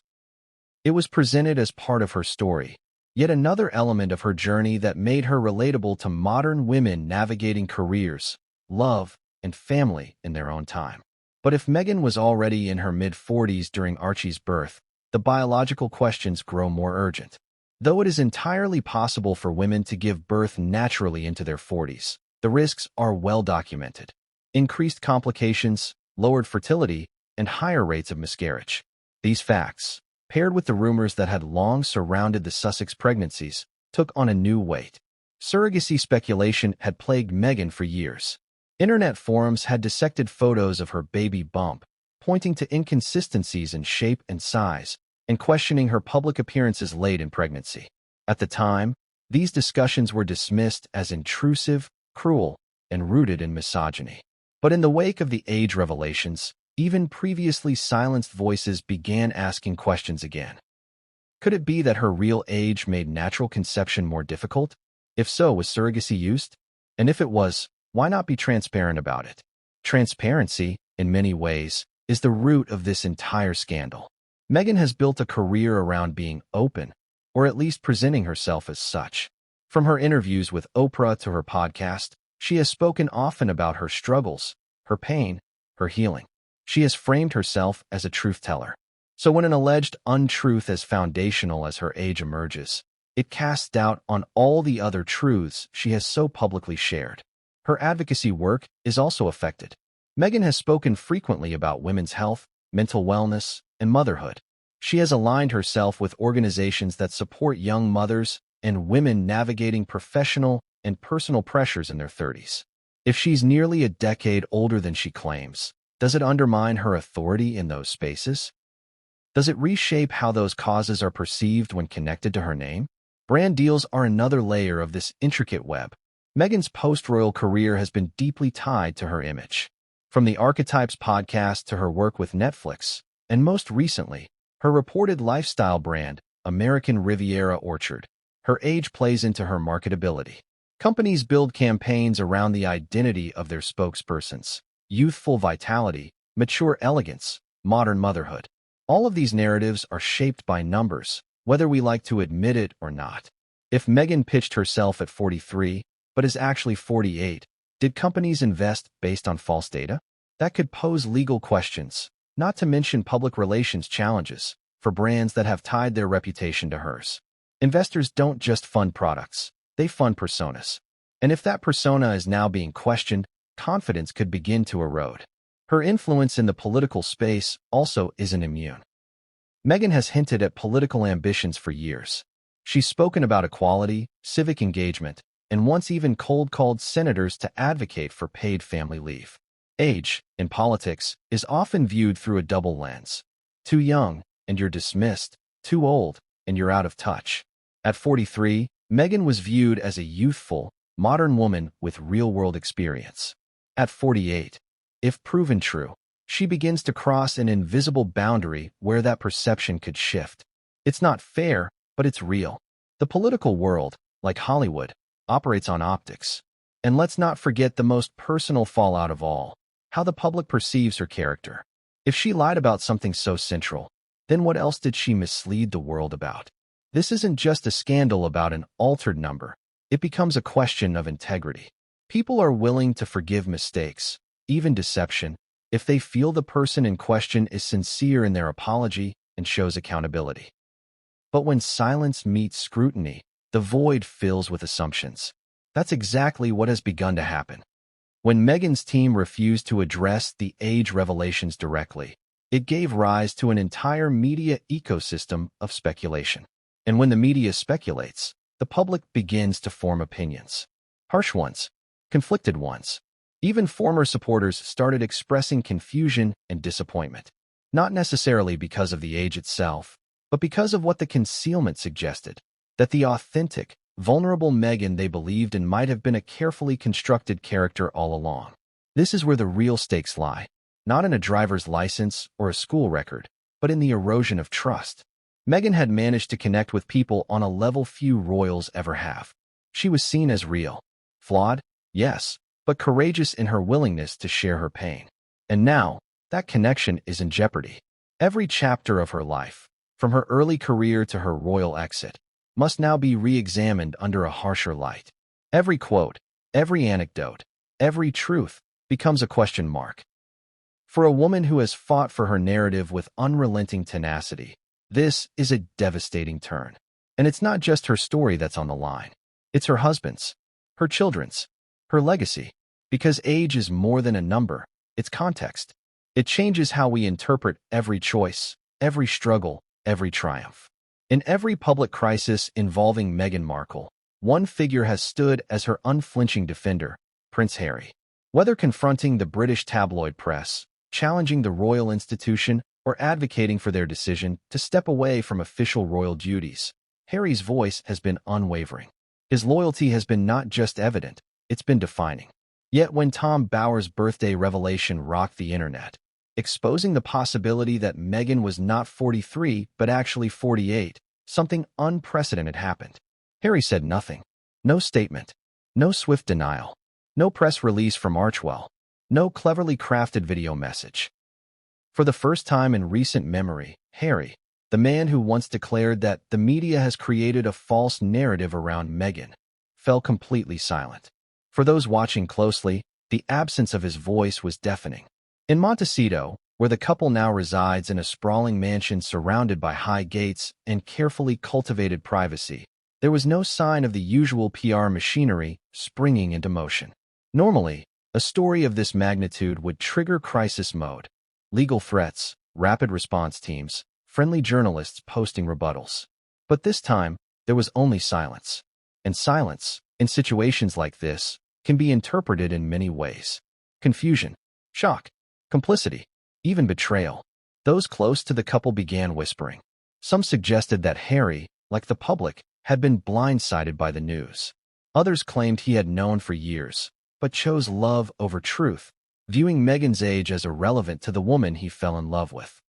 It was presented as part of her story, yet another element of her journey that made her relatable to modern women navigating careers, love, and family in their own time. But if Meghan was already in her mid-40s during Archie's birth, the biological questions grow more urgent. Though it is entirely possible for women to give birth naturally into their 40s, the risks are well documented. Increased complications, lowered fertility, and higher rates of miscarriage. These facts, paired with the rumors that had long surrounded the Sussex pregnancies, took on a new weight. Surrogacy speculation had plagued Meghan for years. Internet forums had dissected photos of her baby bump, pointing to inconsistencies in shape and size, and questioning her public appearances late in pregnancy. At the time, these discussions were dismissed as intrusive, cruel, and rooted in misogyny. But in the wake of the age revelations, even previously silenced voices began asking questions again. Could it be that her real age made natural conception more difficult? If so, was surrogacy used? And if it was, why not be transparent about it? Transparency, in many ways, is the root of this entire scandal. Meghan has built a career around being open, or at least presenting herself as such. From her interviews with Oprah to her podcast, she has spoken often about her struggles, her pain, her healing. She has framed herself as a truth teller. So when an alleged untruth as foundational as her age emerges, it casts doubt on all the other truths she has so publicly shared. Her advocacy work is also affected. Meghan has spoken frequently about women's health, mental wellness, and motherhood. She has aligned herself with organizations that support young mothers and women navigating professional and personal pressures in their 30s. If she's nearly a decade older than she claims, does it undermine her authority in those spaces? Does it reshape how those causes are perceived when connected to her name? Brand deals are another layer of this intricate web. Meghan's post-royal career has been deeply tied to her image. From the Archetypes podcast to her work with Netflix, and most recently, her reported lifestyle brand, American Riviera Orchard, her age plays into her marketability. Companies build campaigns around the identity of their spokespersons: youthful vitality, mature elegance, modern motherhood. All of these narratives are shaped by numbers, whether we like to admit it or not. If Meghan pitched herself at 43, but is actually 48, did companies invest based on false data? That could pose legal questions, not to mention public relations challenges for brands that have tied their reputation to hers. Investors don't just fund products, they fund personas. And if that persona is now being questioned, confidence could begin to erode. Her influence in the political space also isn't immune. Meghan has hinted at political ambitions for years. She's spoken about equality, civic engagement, and once even cold-called senators to advocate for paid family leave. Age, in politics, is often viewed through a double lens. Too young, and you're dismissed. Too old, and you're out of touch. At 43, Meghan was viewed as a youthful, modern woman with real-world experience. At 48, if proven true, she begins to cross an invisible boundary where that perception could shift. It's not fair, but it's real. The political world, like Hollywood, operates on optics. And let's not forget the most personal fallout of all, how the public perceives her character. If she lied about something so central, then what else did she mislead the world about? This isn't just a scandal about an altered number. It becomes a question of integrity. People are willing to forgive mistakes, even deception, if they feel the person in question is sincere in their apology and shows accountability. But when silence meets scrutiny, the void fills with assumptions. That's exactly what has begun to happen. When Meghan's team refused to address the age revelations directly, it gave rise to an entire media ecosystem of speculation. And when the media speculates, the public begins to form opinions. Harsh ones, conflicted ones. Even former supporters started expressing confusion and disappointment, not necessarily because of the age itself, but because of what the concealment suggested, that the authentic, vulnerable Meghan they believed in might have been a carefully constructed character all along. This is where the real stakes lie, not in a driver's license or a school record, but in the erosion of trust. Meghan had managed to connect with people on a level few royals ever have. She was seen as real. Flawed? Yes, but courageous in her willingness to share her pain. And now, that connection is in jeopardy. Every chapter of her life, from her early career to her royal exit, must now be re-examined under a harsher light. Every quote, every anecdote, every truth becomes a question mark. For a woman who has fought for her narrative with unrelenting tenacity, this is a devastating turn. And it's not just her story that's on the line. It's her husband's, her children's, her legacy. Because age is more than a number, it's context. It changes how we interpret every choice, every struggle, every triumph. In every public crisis involving Meghan Markle, one figure has stood as her unflinching defender, Prince Harry. Whether confronting the British tabloid press, challenging the royal institution, or advocating for their decision to step away from official royal duties, Harry's voice has been unwavering. His loyalty has been not just evident, it's been defining. Yet when Tom Bower's birthday revelation rocked the internet, exposing the possibility that Meghan was not 43 but actually 48, something unprecedented happened. Harry said nothing. No statement. No swift denial. No press release from Archewell. No cleverly crafted video message. For the first time in recent memory, Harry, the man who once declared that the media has created a false narrative around Meghan, fell completely silent. For those watching closely, the absence of his voice was deafening. In Montecito, where the couple now resides in a sprawling mansion surrounded by high gates and carefully cultivated privacy, there was no sign of the usual PR machinery springing into motion. Normally, a story of this magnitude would trigger crisis mode, legal threats, rapid response teams, friendly journalists posting rebuttals. But this time, there was only silence. And silence, in situations like this, can be interpreted in many ways. Confusion, shock, complicity, even betrayal. Those close to the couple began whispering. Some suggested that Harry, like the public, had been blindsided by the news. Others claimed he had known for years, but chose love over truth, viewing Meghan's age as irrelevant to the woman he fell in love with.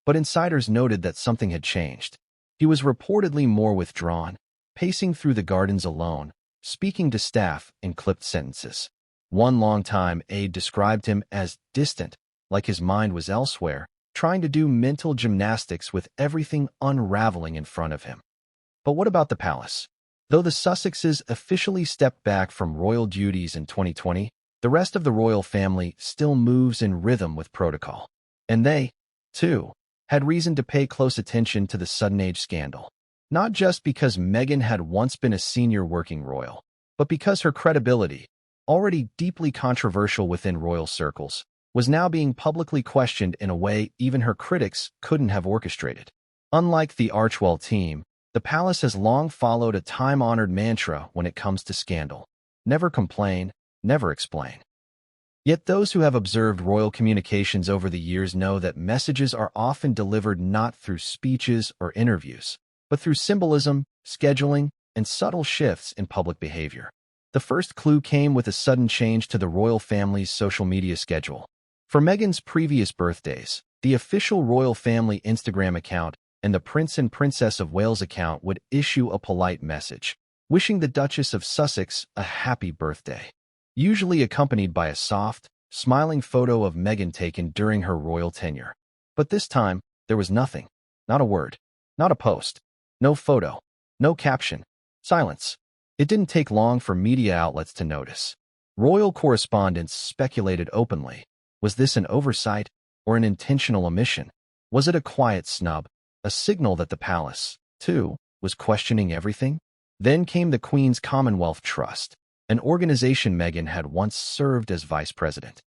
But insiders noted that something had changed. He was reportedly more withdrawn, pacing through the gardens alone, speaking to staff in clipped sentences. One longtime aide described him as distant, like his mind was elsewhere, trying to do mental gymnastics with everything unraveling in front of him. But what about the palace? Though the Sussexes officially stepped back from royal duties in 2020, the rest of the royal family still moves in rhythm with protocol. And they, too, had reason to pay close attention to the sudden age scandal. Not just because Meghan had once been a senior working royal, but because her credibility, already deeply controversial within royal circles, was now being publicly questioned in a way even her critics couldn't have orchestrated. Unlike the Archewell team, the palace has long followed a time-honored mantra when it comes to scandal: never complain, never explain. Yet those who have observed royal communications over the years know that messages are often delivered not through speeches or interviews, but through symbolism, scheduling, and subtle shifts in public behavior. The first clue came with a sudden change to the royal family's social media schedule. For Meghan's previous birthdays, the official royal family Instagram account and the Prince and Princess of Wales account would issue a polite message, wishing the Duchess of Sussex a happy birthday, usually accompanied by a soft, smiling photo of Meghan taken during her royal tenure. But this time, there was nothing. Not a word. Not a post. No photo. No caption. Silence. It didn't take long for media outlets to notice. Royal correspondents speculated openly. Was this an oversight or an intentional omission? Was it a quiet snub, a signal that the palace, too, was questioning everything? Then came the Queen's Commonwealth Trust, an organization Meghan had once served as vice president.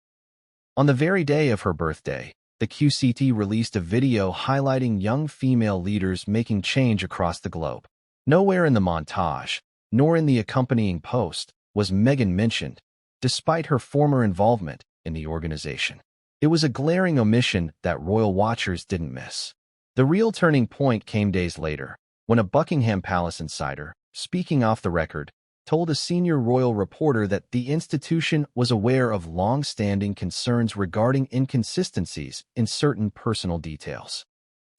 On the very day of her birthday, the QCT released a video highlighting young female leaders making change across the globe. Nowhere in the montage, nor in the accompanying post, was Meghan mentioned, despite her former involvement in the organization. It was a glaring omission that royal watchers didn't miss. The real turning point came days later, when a Buckingham Palace insider, speaking off the record, told a senior royal reporter that the institution was aware of long-standing concerns regarding inconsistencies in certain personal details.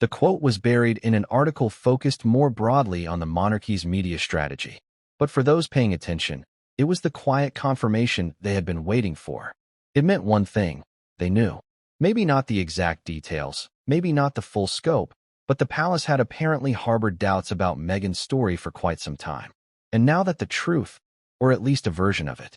The quote was buried in an article focused more broadly on the monarchy's media strategy. But for those paying attention, it was the quiet confirmation they had been waiting for. It meant one thing: they knew. Maybe not the exact details, maybe not the full scope, but the palace had apparently harbored doubts about Meghan's story for quite some time. And now that the truth, or at least a version of it,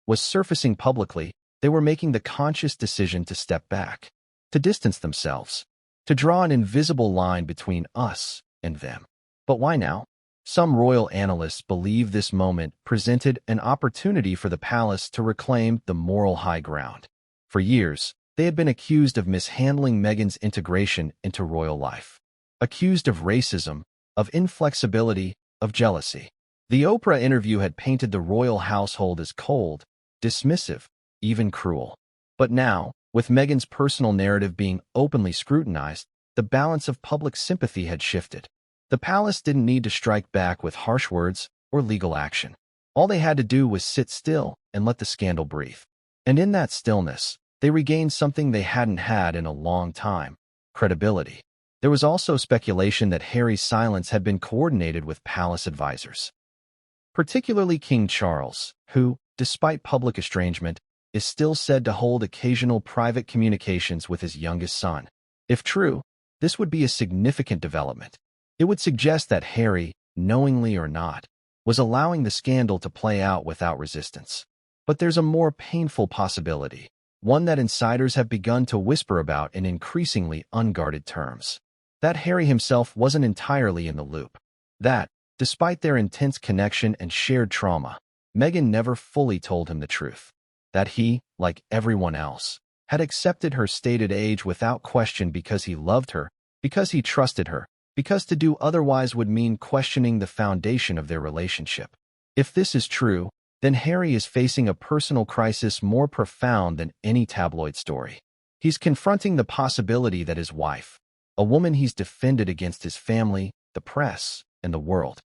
was surfacing publicly, they were making the conscious decision to step back, to distance themselves, to draw an invisible line between us and them. But why now? Some royal analysts believe this moment presented an opportunity for the palace to reclaim the moral high ground. For years, they had been accused of mishandling Meghan's integration into royal life, accused of racism, of inflexibility, of jealousy. The Oprah interview had painted the royal household as cold, dismissive, even cruel. But now, with Meghan's personal narrative being openly scrutinized, the balance of public sympathy had shifted. The palace didn't need to strike back with harsh words or legal action. All they had to do was sit still and let the scandal breathe. And in that stillness, they regained something they hadn't had in a long time: credibility. There was also speculation that Harry's silence had been coordinated with palace advisors, particularly King Charles, who, despite public estrangement, is still said to hold occasional private communications with his youngest son. If true, this would be a significant development. It would suggest that Harry, knowingly or not, was allowing the scandal to play out without resistance. But there's a more painful possibility, one that insiders have begun to whisper about in increasingly unguarded terms: that Harry himself wasn't entirely in the loop. That, despite their intense connection and shared trauma, Meghan never fully told him the truth. That he, like everyone else, had accepted her stated age without question because he loved her, because he trusted her, because to do otherwise would mean questioning the foundation of their relationship. If this is true, then Harry is facing a personal crisis more profound than any tabloid story. He's confronting the possibility that his wife, a woman he's defended against his family, the press, and the world,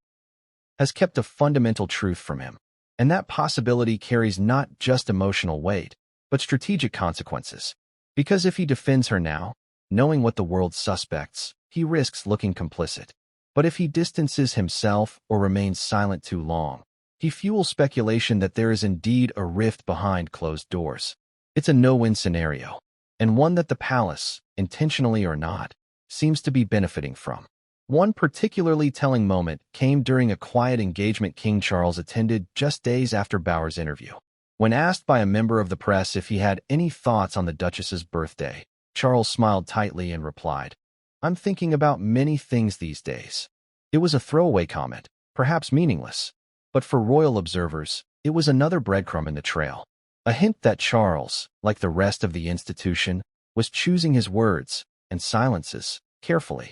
has kept a fundamental truth from him. And that possibility carries not just emotional weight, but strategic consequences. Because if he defends her now, knowing what the world suspects, he risks looking complicit. But if he distances himself or remains silent too long, he fuels speculation that there is indeed a rift behind closed doors. It's a no-win scenario. and one that the palace, intentionally or not, seems to be benefiting from. One particularly telling moment came during a quiet engagement King Charles attended just days after Bauer's interview. When asked by a member of the press if he had any thoughts on the Duchess's birthday, Charles smiled tightly and replied, "I'm thinking about many things these days." It was a throwaway comment, perhaps meaningless, but for royal observers, it was another breadcrumb in the trail. A hint that Charles, like the rest of the institution, was choosing his words and silences carefully.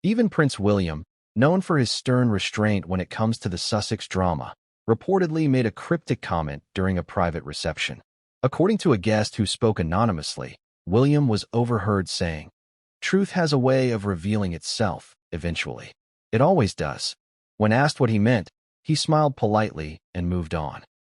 Even Prince William, known for his stern restraint when it comes to the Sussex drama, reportedly made a cryptic comment during a private reception. According to a guest who spoke anonymously, William was overheard saying, "Truth has a way of revealing itself, eventually. It always does." When asked what he meant, he smiled politely and moved on.